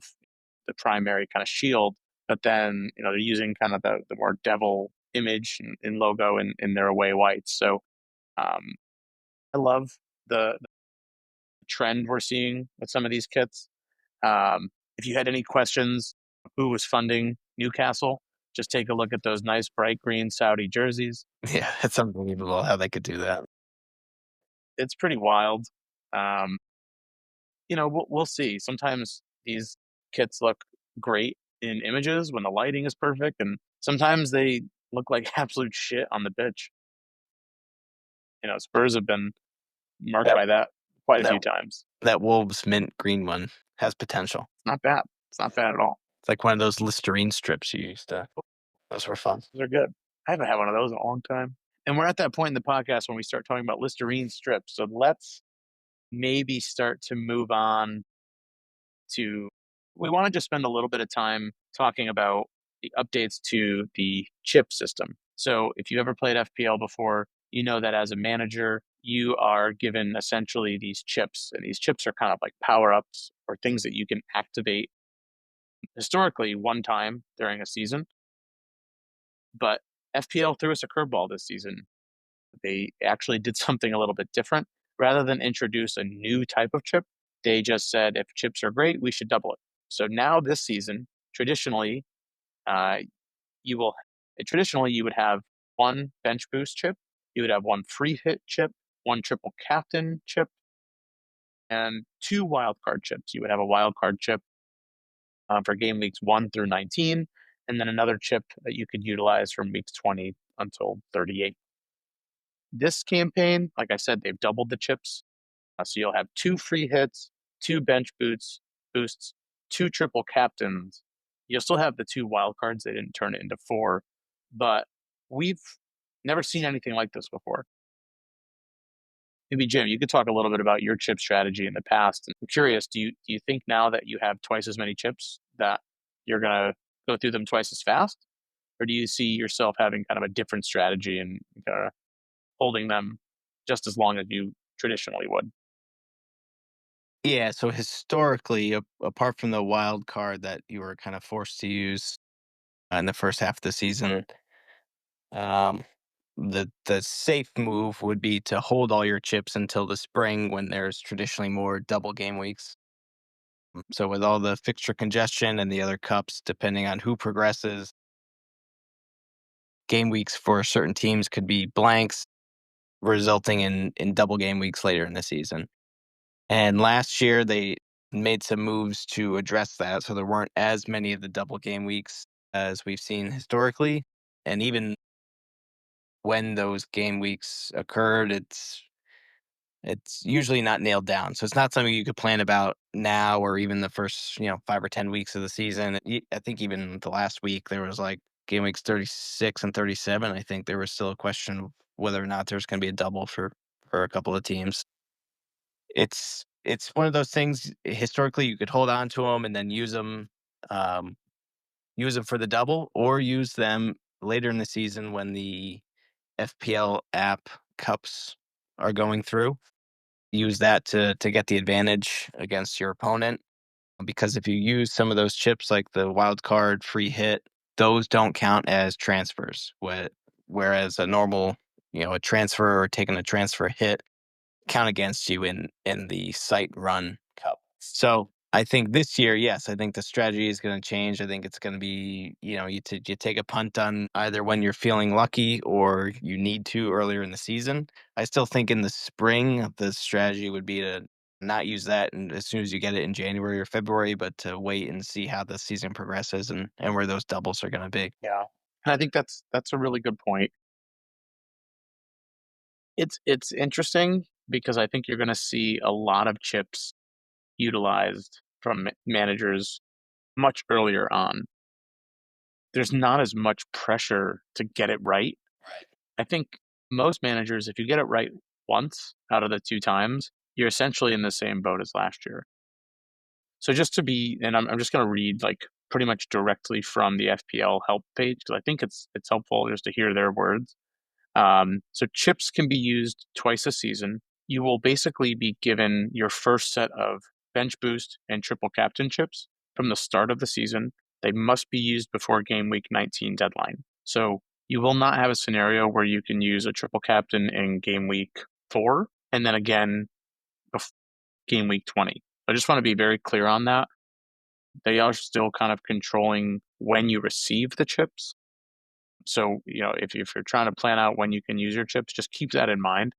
the primary kind of shield, but then they're using kind of the more devil image and logo in their away whites. So um, I love the trend we're seeing with some of these kits. If you had any questions, who was funding Newcastle, just take a look at those nice bright green Saudi jerseys. Yeah, it's unbelievable how they could do that. It's pretty wild. Um, we'll see. Sometimes these kits look great in images when the lighting is perfect, and sometimes they look like absolute shit on the pitch. Spurs have been marked That by that quite a that few times. that Wolves mint green one has potential. It's not bad. It's not bad at all. It's like one of those Listerine strips you used to. Those were fun. Those are good. I haven't had one of those in a long time. And we're at that point in the podcast when we start talking about Listerine strips. So let's maybe start to move on to, we want to just spend a little bit of time talking about the updates to the chip system. So if you ever played FPL before, you know that as a manager, you are given essentially these chips, and these chips are kind of like power ups or things that you can activate historically one time during a season, but FPL threw us a curveball this season. They actually did something a little bit different. Rather than introduce a new type of chip, they just said if chips are great, we should double it. So now this season, traditionally, uh, you will traditionally you would have one bench boost chip, you would have one free hit chip, one triple captain chip, and two wild card chips. You would have a wild card chip for game weeks 1 through 19, and then another chip that you could utilize from weeks 20 until 38. This campaign, like I said, they've doubled the chips. So you'll have two free hits, two bench boosts, two triple captains. You'll still have the two wild cards. They didn't turn it into four, but we've never seen anything like this before. Maybe Jim, you could talk a little bit about your chip strategy in the past. I'm curious, do you think now that you have twice as many chips that you're gonna go through them twice as fast, or do you see yourself having kind of a different strategy and holding them just as long as you traditionally would? Yeah, so historically, apart from the wild card that you were kind of forced to use in the first half of the season, um, the safe move would be to hold all your chips until the spring when there's traditionally more double game weeks. So with all the fixture congestion and the other cups, depending on who progresses, game weeks for certain teams could be blanks, resulting in double game weeks later in the season. And last year they made some moves to address that, so there weren't as many of the double game weeks as we've seen historically. And even when those game weeks occurred, it's usually not nailed down. So it's not something you could plan about now or even the first, 5 or 10 weeks of the season. I think even the last week there was like game weeks 36 and 37. I think there was still a question of whether or not there's going to be a double for a couple of teams. It's one of those things historically you could hold on to them and then um, use them for the double or use them later in the season when the FPL app cups are going through. Use that to get the advantage against your opponent. Because if you use some of those chips like the wild card, free hit, those don't count as transfers. Whereas a transfer or taking a transfer hit count against you in the site run cup. So I think this year, yes, I think the strategy is going to change. I think it's going to be, you take a punt on either when you're feeling lucky or you need to earlier in the season. I still think in the spring, the strategy would be to not use that and as soon as you get it in January or February, but to wait and see how the season progresses and where those doubles are going to be. Yeah, and I think that's a really good point. It's interesting because I think you're going to see a lot of chips utilized from managers much earlier on. There's not as much pressure to get it right. Right. I think most managers, if you get it right once out of the two times, you're essentially in the same boat as last year. So just to be, and I'm just going to read like pretty much directly from the FPL help page because I think it's helpful just to hear their words. So chips can be used twice a season. You will basically be given your first set of bench boost and triple captain chips from the start of the season. They must be used before game week 19 deadline. So you will not have a scenario where you can use a triple captain in game week 4 and then again game week 20. I just want to be very clear on that. They are still kind of controlling when you receive the chips. So, if you're trying to plan out when you can use your chips, just keep that in mind.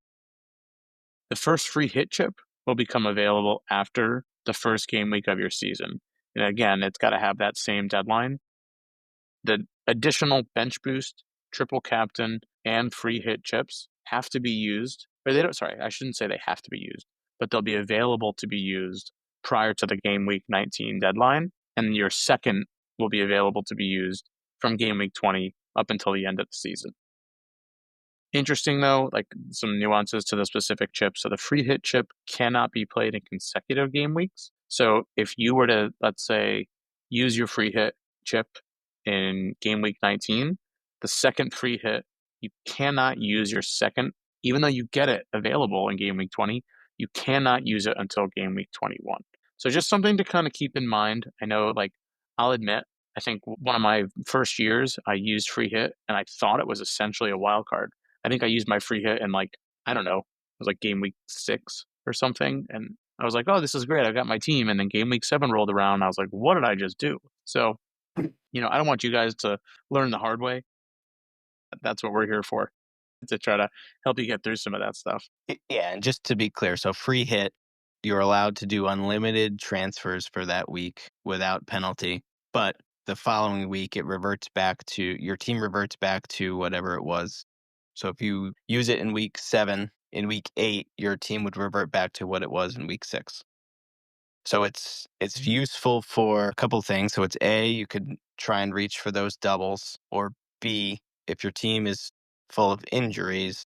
The first free hit chip will become available after the first game week of your season. And again, it's got to have that same deadline. The additional bench boost, triple captain, and free hit chips have to be used, or they don't, sorry, I shouldn't say they have to be used, but they'll be available to be used prior to the game week 19 deadline. And your second will be available to be used from game week 20 up until the end of the season. Interesting though, like some nuances to the specific chip. So the free hit chip cannot be played in consecutive game weeks. So if you were to, let's say, use your free hit chip in game week 19, the second free hit, you cannot use your second, even though you get it available in game week 20, you cannot use it until game week 21. So just something to kind of keep in mind. I know like I'll admit, I think one of my first years, I used free hit, and I thought it was essentially a wild card. I think I used my free hit in, like, I don't know, it was like game week 6 or something, and I was like, "Oh, this is great, I got my team," and then game week 7 rolled around, and I was like, "What did I just do?" So, I don't want you guys to learn the hard way. That's what we're here for, to try to help you get through some of that stuff. Yeah, and just to be clear, so free hit, you're allowed to do unlimited transfers for that week without penalty, but the following week it reverts back to your team reverts back to whatever it was. So if you use it in week 7, in week 8, your team would revert back to what it was in week 6. So it's useful for a couple things. So it's A, you could try and reach for those doubles, or B, if your team is full of injuries,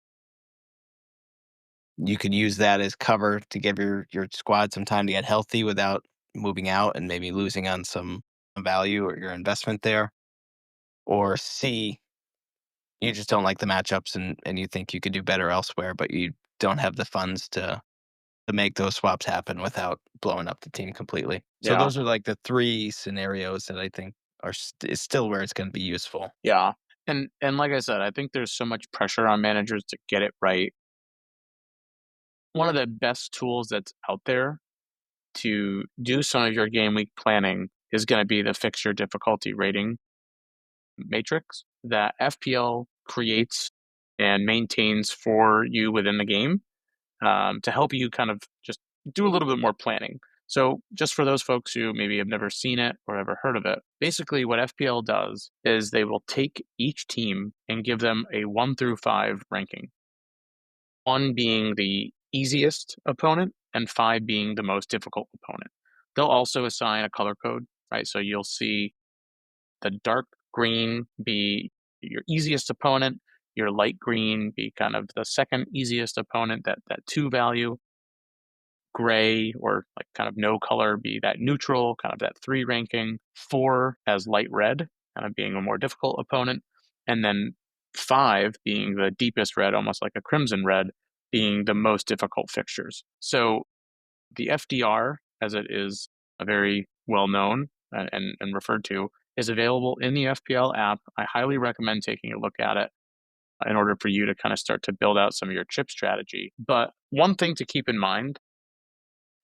you could use that as cover to give your squad some time to get healthy without moving out and maybe losing on some value or your investment there. Or C, you just don't like the matchups and you think you could do better elsewhere, but you don't have the funds to make those swaps happen without blowing up the team completely. So Yeah, those are like the 3 scenarios that I think is still where it's going to be useful. yeah, and like I said, I think there's so much pressure on managers to get it right. One of the best tools that's out there to do some of your game week planning is gonna be the fixture difficulty rating matrix that FPL creates and maintains for you within the game, to help you kind of just do a little bit more planning. So, just for those folks who maybe have never seen it or ever heard of it, basically what FPL does is they will take each team and give them a 1 through 5 ranking. 1 being the easiest opponent and 5 being the most difficult opponent. They'll also assign a color code, right? So you'll see the dark green be your easiest opponent, your light green be kind of the second easiest opponent, that 2 value, gray or like kind of no color be that neutral, kind of that 3 ranking, 4 as light red, kind of being a more difficult opponent, and then 5 being the deepest red, almost like a crimson red, being the most difficult fixtures. So the FDR, as it is a very well known and referred to, is available in the FPL app. I highly recommend taking a look at it in order for you to kind of start to build out some of your chip strategy. But one thing to keep in mind,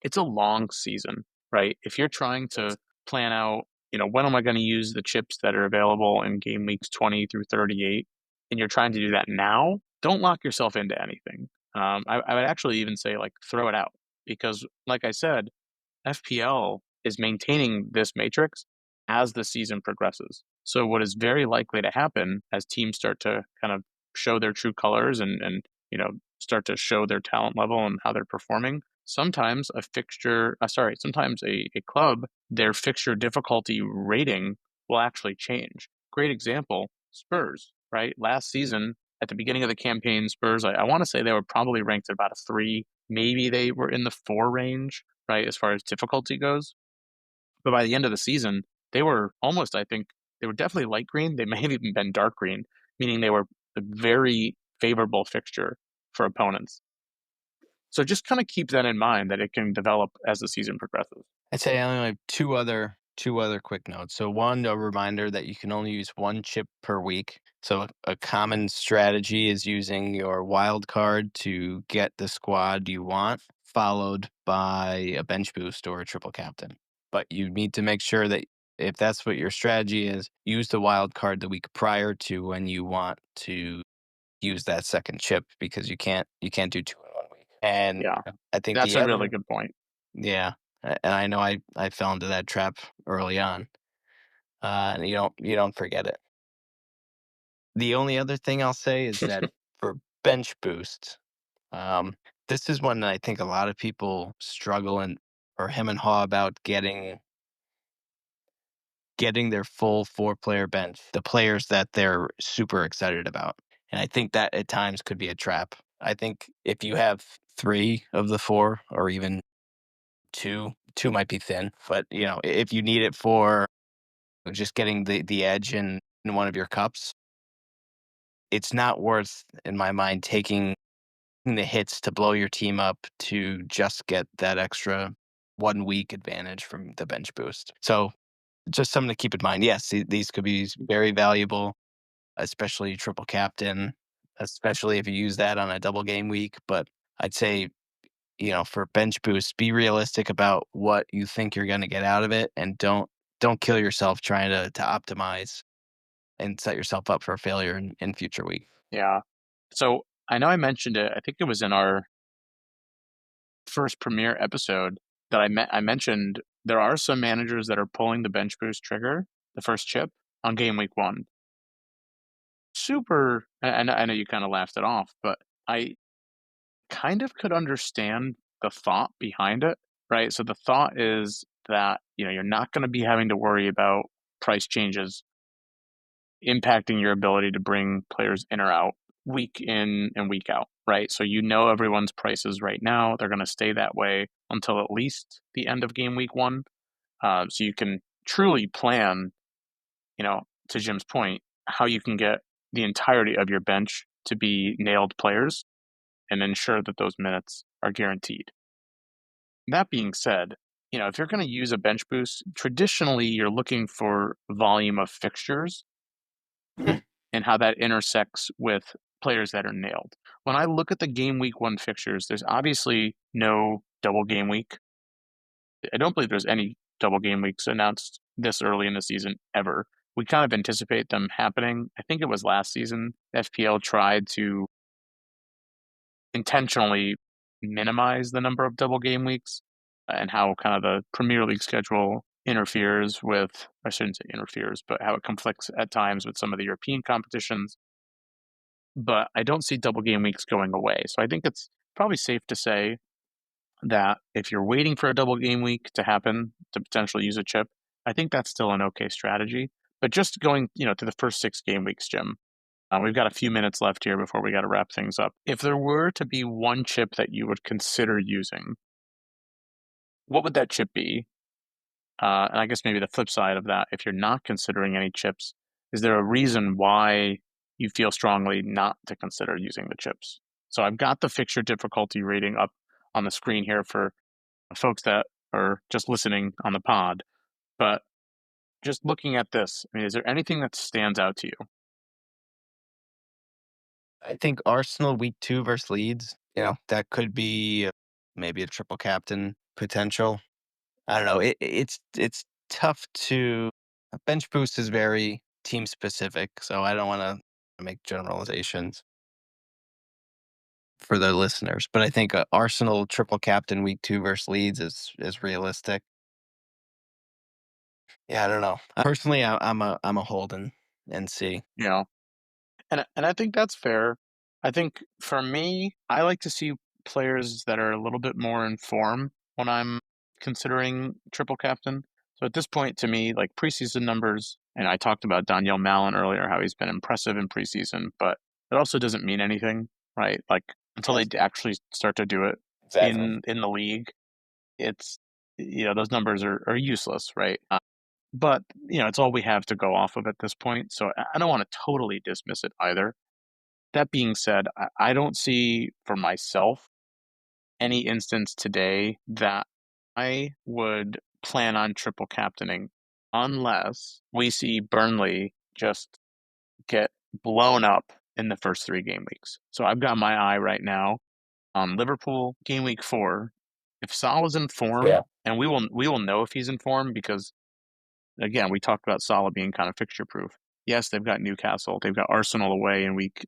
it's a long season, right? If you're trying to plan out, when am I going to use the chips that are available in game weeks 20 through 38, and you're trying to do that now, don't lock yourself into anything. I would actually even say, like, throw it out because, like I said, FPL is maintaining this matrix as the season progresses. So what is very likely to happen as teams start to kind of show their true colors and start to show their talent level and how they're performing, sometimes sometimes a club, their fixture difficulty rating will actually change. Great example, Spurs, right? Last season, at the beginning of the campaign, Spurs, I want to say they were probably ranked at about a 3. Maybe they were in the 4 range, right, as far as difficulty goes. But by the end of the season, they were almost, I think, they were definitely light green. They may have even been dark green, meaning they were a very favorable fixture for opponents. So just kind of keep that in mind that it can develop as the season progresses. I'd say I only have two other quick notes. So one, a reminder that you can only use 1 chip per week. So a common strategy is using your wild card to get the squad you want, followed by a bench boost or a triple captain. But you need to make sure that if that's what your strategy is, use the wild card the week prior to when you want to use that second chip because you can't do 2 in 1 week. And Yeah, I think that's the a really other good point. yeah, and I know I fell into that trap early on, and you don't forget it. The only other thing I'll say is that for bench boost, um, this is one that I think a lot of people struggle and or hem and haw about getting their full 4-player bench, the players that they're super excited about, and I think that at times could be a trap. I think if you have 3 of the 4 or even 2 might be thin, but, if you need it for just getting the edge in one of your cups, it's not worth, in my mind, taking the hits to blow your team up to just get that extra 1 week advantage from the bench boost. So just something to keep in mind. Yes, these could be very valuable, especially triple captain, especially if you use that on a double game week. But I'd say, for bench boost, be realistic about what you think you're going to get out of it, and don't kill yourself trying to optimize and set yourself up for failure in future weeks. Yeah. So I know I mentioned it. I think it was in our first premiere episode that I mentioned there are some managers that are pulling the bench boost trigger, the first chip, on game week 1. Super. I know you kind of laughed it off, but I kind of could understand the thought behind it, right? So the thought is that you're not going to be having to worry about price changes impacting your ability to bring players in or out week in and week out, right? So everyone's prices right now, they're going to stay that way until at least the end of game week 1. So you can truly plan, to Jim's point, how you can get the entirety of your bench to be nailed players and ensure that those minutes are guaranteed. That being said, if you're going to use a bench boost, traditionally you're looking for volume of fixtures and how that intersects with players that are nailed. When I look at the game week 1 fixtures, there's obviously no double game week. I don't believe there's any double game weeks announced this early in the season ever. We kind of anticipate them happening. I think it was last season, FPL tried to intentionally minimize the number of double game weeks and how kind of the Premier League schedule interferes with, I shouldn't say interferes, but how it conflicts at times with some of the European competitions. But I don't see double game weeks going away. So I think it's probably safe to say that if you're waiting for a double game week to happen to potentially use a chip, I think that's still an okay strategy. But just going, to the first 6 game weeks, Jim, we've got a few minutes left here before we got to wrap things up. If there were to be one chip that you would consider using, what would that chip be? And I guess maybe the flip side of that, if you're not considering any chips, is there a reason why you feel strongly not to consider using the chips? So I've got the fixture difficulty rating up on the screen here for folks that are just listening on the pod. But just looking at this, I mean, is there anything that stands out to you? I think Arsenal week 2 versus Leeds, that could be maybe a triple captain potential. I don't know. It's tough to bench boost is very team specific, so I don't want to make generalizations for the listeners. But I think Arsenal triple captain week 2 versus Leeds is realistic. Yeah, I don't know. Personally, I'm a hold and see. You know, and I think that's fair. I think for me, I like to see players that are a little bit more in form when I'm considering triple captain. So at this point, to me, like preseason numbers, and I talked about Daniel Mallon earlier, how he's been impressive in preseason, but it also doesn't mean anything, right? Like until Yes, they actually start to do it exactly. in the league, it's those numbers are useless, right? But it's all we have to go off of at this point. So I don't want to totally dismiss it either. That being said, I don't see for myself any instance today that I would plan on triple captaining unless we see Burnley just get blown up in the first 3 game weeks. So I've got my eye right now on Liverpool game week 4. If Salah's in form, Yeah. and we will know if he's in form because again, we talked about Salah being kind of fixture proof. Yes, they've got Newcastle, they've got Arsenal away in week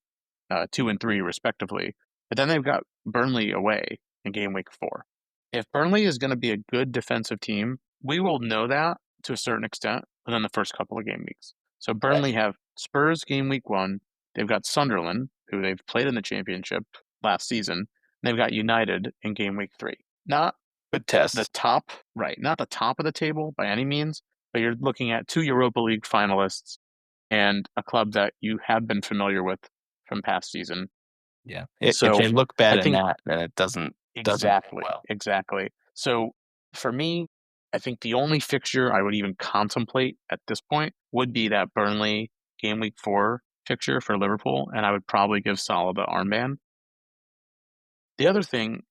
2 and 3 respectively, but then they've got Burnley away in game week 4. If Burnley is going to be a good defensive team, we will know that to a certain extent within the first couple of game weeks. So Burnley have Spurs game week 1. They've got Sunderland, who they've played in the championship last season. And they've got United in game week 3. Not Good the test. top, right? Not the top of the table by any means, but you're looking at 2 Europa League finalists and a club that you have been familiar with from past season. Yeah. If So they look bad I in think that, then it doesn't go exactly, well. exactly. So for me, I think the only fixture I would even contemplate at this point would be that Burnley game week 4 fixture for Liverpool, and I would probably give Salah the armband. The other thing,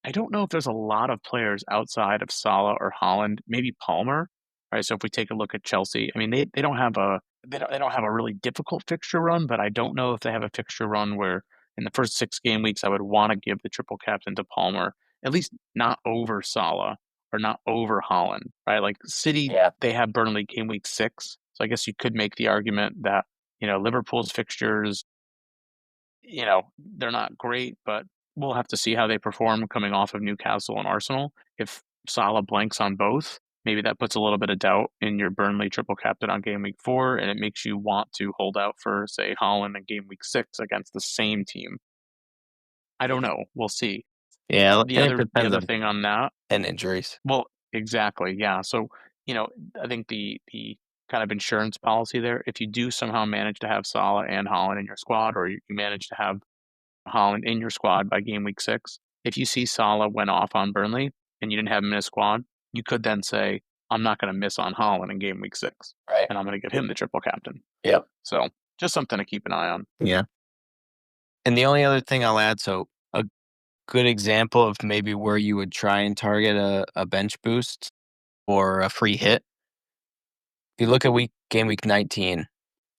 I don't know if there's a lot of players outside of Salah or Holland, maybe Palmer, right? So if we take a look at Chelsea, I mean, they don't have a they don't have a really difficult fixture run, but I don't know if they have a fixture run where in the first 6 game weeks I would want to give the triple captain to Palmer, at least not over Salah or not over Holland, right? Like City, Yeah. they have Burnley game week 6, so I guess you could make the argument that Liverpool's fixtures, they're not great, but we'll have to see how they perform coming off of Newcastle and Arsenal. If Salah blanks on both, maybe that puts a little bit of doubt in your Burnley triple captain on game week 4, and it makes you want to hold out for, say, Holland in game week 6 against the same team. I don't know. We'll see. Yeah, The and it other depends on thing on that, and injuries. well, exactly, yeah. So, I think the kind of insurance policy there, if you do somehow manage to have Salah and Holland in your squad, or you manage to have Holland in your squad by game week 6, if you see Salah went off on Burnley and you didn't have him in his squad, you could then say, I'm not going to miss on Holland in game week 6, Right. and I'm going to give him the triple captain. Yep. So just something to keep an eye on. Yeah. And the only other thing I'll add, so a good example of maybe where you would try and target a bench boost or a free hit. If you look at game week 19,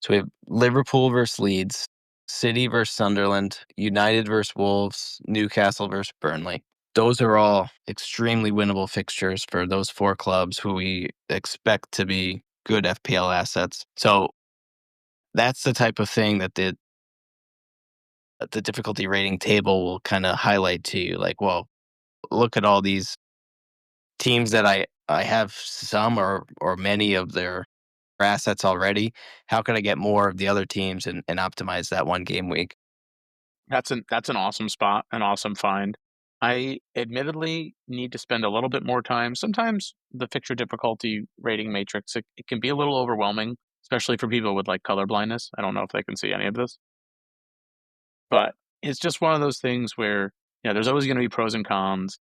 so we have Liverpool versus Leeds, City versus Sunderland, United versus Wolves, Newcastle versus Burnley. Those are all extremely winnable fixtures for those 4 clubs who we expect to be good FPL assets. So that's the type of thing that the difficulty rating table will kind of highlight to you. Like, well, look at all these teams that I have some or many of their assets already. How can I get more of the other teams and optimize that one game week? That's an awesome spot, an awesome find. I admittedly need to spend a little bit more time. Sometimes the fixture difficulty rating matrix, it can be a little overwhelming, especially for people with like color blindness. I don't know if they can see any of this, but it's just one of those things where, there's always going to be pros and cons.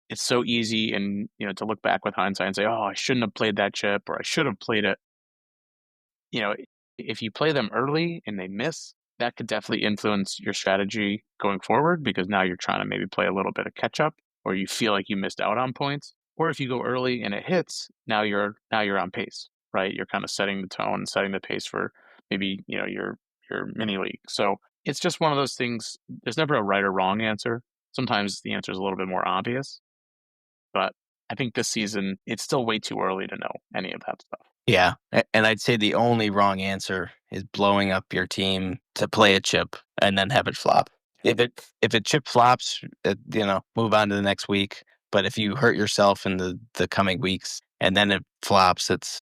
It's so easy and, to look back with hindsight and say, oh, I shouldn't have played that chip, or I should have played it. If you play them early and they miss, that could definitely influence your strategy going forward, because now you're trying to maybe play a little bit of catch up, or you feel like you missed out on points. Or if you go early and it hits, now you're on pace, right? You're kind of setting the tone, setting the pace for maybe, your mini league. So it's just one of those things. There's never a right or wrong answer. Sometimes the answer is a little bit more obvious, but I think this season it's still way too early to know any of that stuff. Yeah, and I'd say the only wrong answer is blowing up your team to play a chip and then have it flop. If it chip flops, move on to the next week. But if you hurt yourself in the coming weeks and then it flops, it's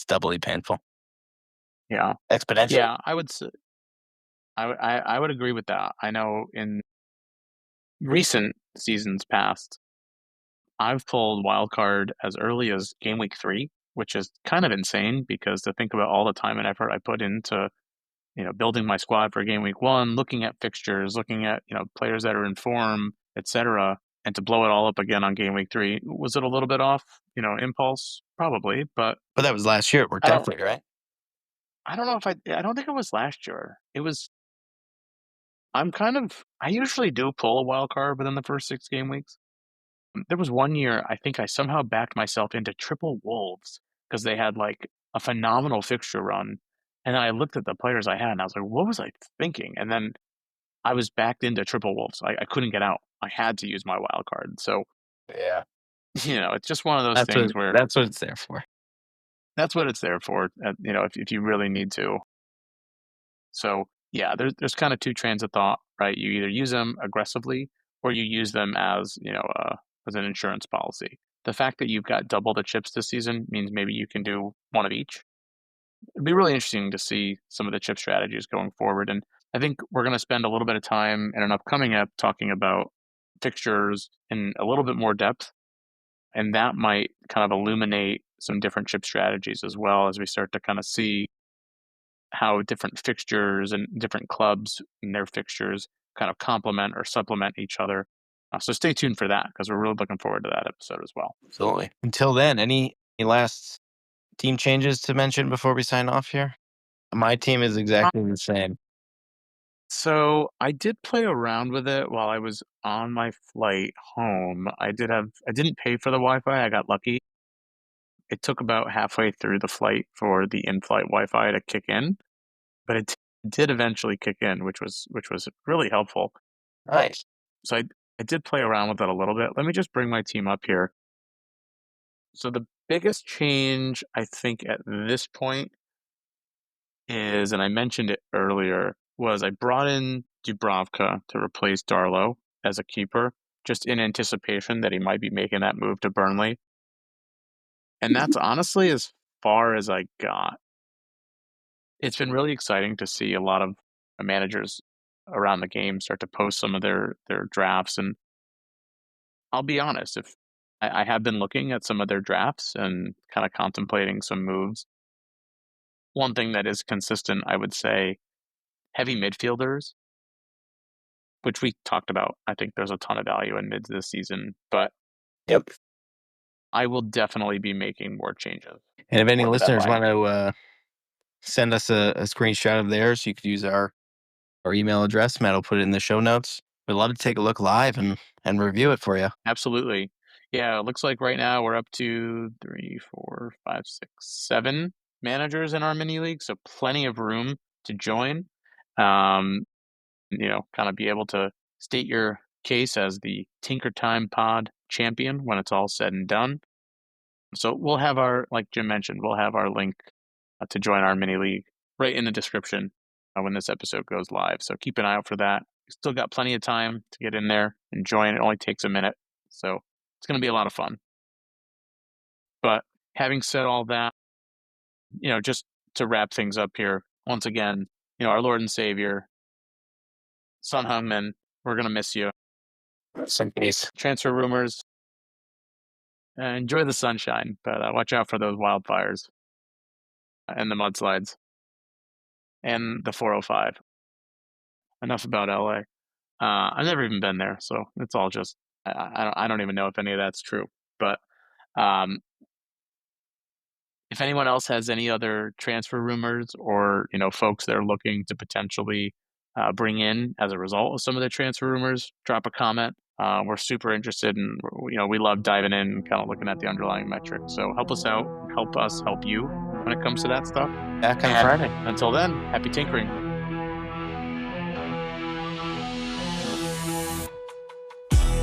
doubly painful. Yeah, Exponential. yeah, I would say, I would agree with that. I know in recent seasons past, I've pulled wild card as early as game week 3, which is kind of insane, because to think about all the time and effort I put into, building my squad for game week 1, looking at fixtures, looking at, players that are in form, etc., and to blow it all up again on game week 3. Was it a little bit off, impulse? Probably, but But that was last year. It worked I out don't, for you, right? I don't know if I don't think it was last year. It was, I usually do pull a wild card within the first 6 game weeks. There was one year I think I somehow backed myself into triple Wolves because they had like a phenomenal fixture run, and then I looked at the players I had and I was like, "What was I thinking?" And then I was backed into triple Wolves. I couldn't get out. I had to use my wild card. So Yeah, it's just one of those things where that's what it's there for. that's what it's there for. If you really need to. So yeah, there's kind of 2 trains of thought, right? You either use them aggressively or you use them as as an insurance policy. The fact that you've got double the chips this season means maybe you can do one of each. It'd be really interesting to see some of the chip strategies going forward, and I think we're going to spend a little bit of time in an upcoming app talking about fixtures in a little bit more depth, and that might kind of illuminate some different chip strategies as well, as we start to kind of see how different fixtures and different clubs and their fixtures kind of complement or supplement each other. So stay tuned for that, because we're really looking forward to that episode as well. Absolutely. Until then, any last team changes to mention before we sign off here? My team is exactly the same. So I did play around with it while I was on my flight home. I didn't pay for the Wi-Fi. I got lucky. it took about halfway through the flight for the in-flight Wi-Fi to kick in, but it did eventually kick in, which was really helpful. Nice. So I did play around with it a little bit. Let me just bring my team up here. So the biggest change I think at this point is, and I mentioned it earlier, was I brought in Dubravka to replace Darlow as a keeper, just in anticipation that he might be making that move to Burnley. And that's honestly as far as I got. It's been really exciting to see a lot of managers around the game start to post some of their drafts. And I'll be honest, if I have been looking at some of their drafts and kind of contemplating some moves. One thing that is consistent, I would say, heavy midfielders, which we talked about. I think there's a ton of value in mids this season, but Yep. I will definitely be making more changes. And if any Before the listeners deadline. want to send us a screenshot of theirs, you could use our email address. Matt will put it in the show notes. We'd love to take a look live and review it for you. Absolutely. Yeah, it looks like right now we're up to 3, 4, 5, 6, 7 managers in our mini league, so plenty of room to join. Kind of be able to state your case as the Tinker Time Pod champion when it's all said and done. So we'll have like Jim mentioned, we'll have our link to join our mini league right in the description when this episode goes live. So keep an eye out for that. We still got plenty of time to get in there and join. It only takes a minute. So it's going to be a lot of fun. But having said all that, just to wrap things up here, once again, our Lord and Savior, Son Heung-min, we're going to miss you. Rest in peace. Transfer rumors. Enjoy the sunshine, but watch out for those wildfires and the mudslides and the 405. Enough about LA. I've never even been there, so it's all just I don't even know if any of that's true. But if anyone else has any other transfer rumors or folks that are looking to potentially bring in as a result of some of the transfer rumors, drop a comment. We're super interested, and we love diving in and kind of looking at the underlying metrics. So help us out, help us help you when it comes to that stuff. Back on Friday. Until then, happy tinkering.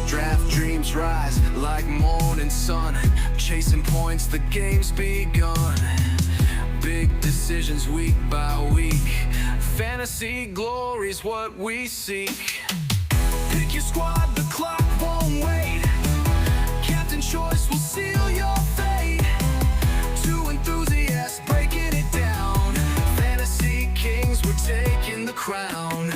Draft dreams rise like morning sun, chasing points, the game's begun. Big decisions week by week, fantasy glory's what we seek. Pick your squad, the clock won't wait. Captain choice will seal your fate. Two enthusiasts breaking it down. Fantasy kings, we're taking the crown.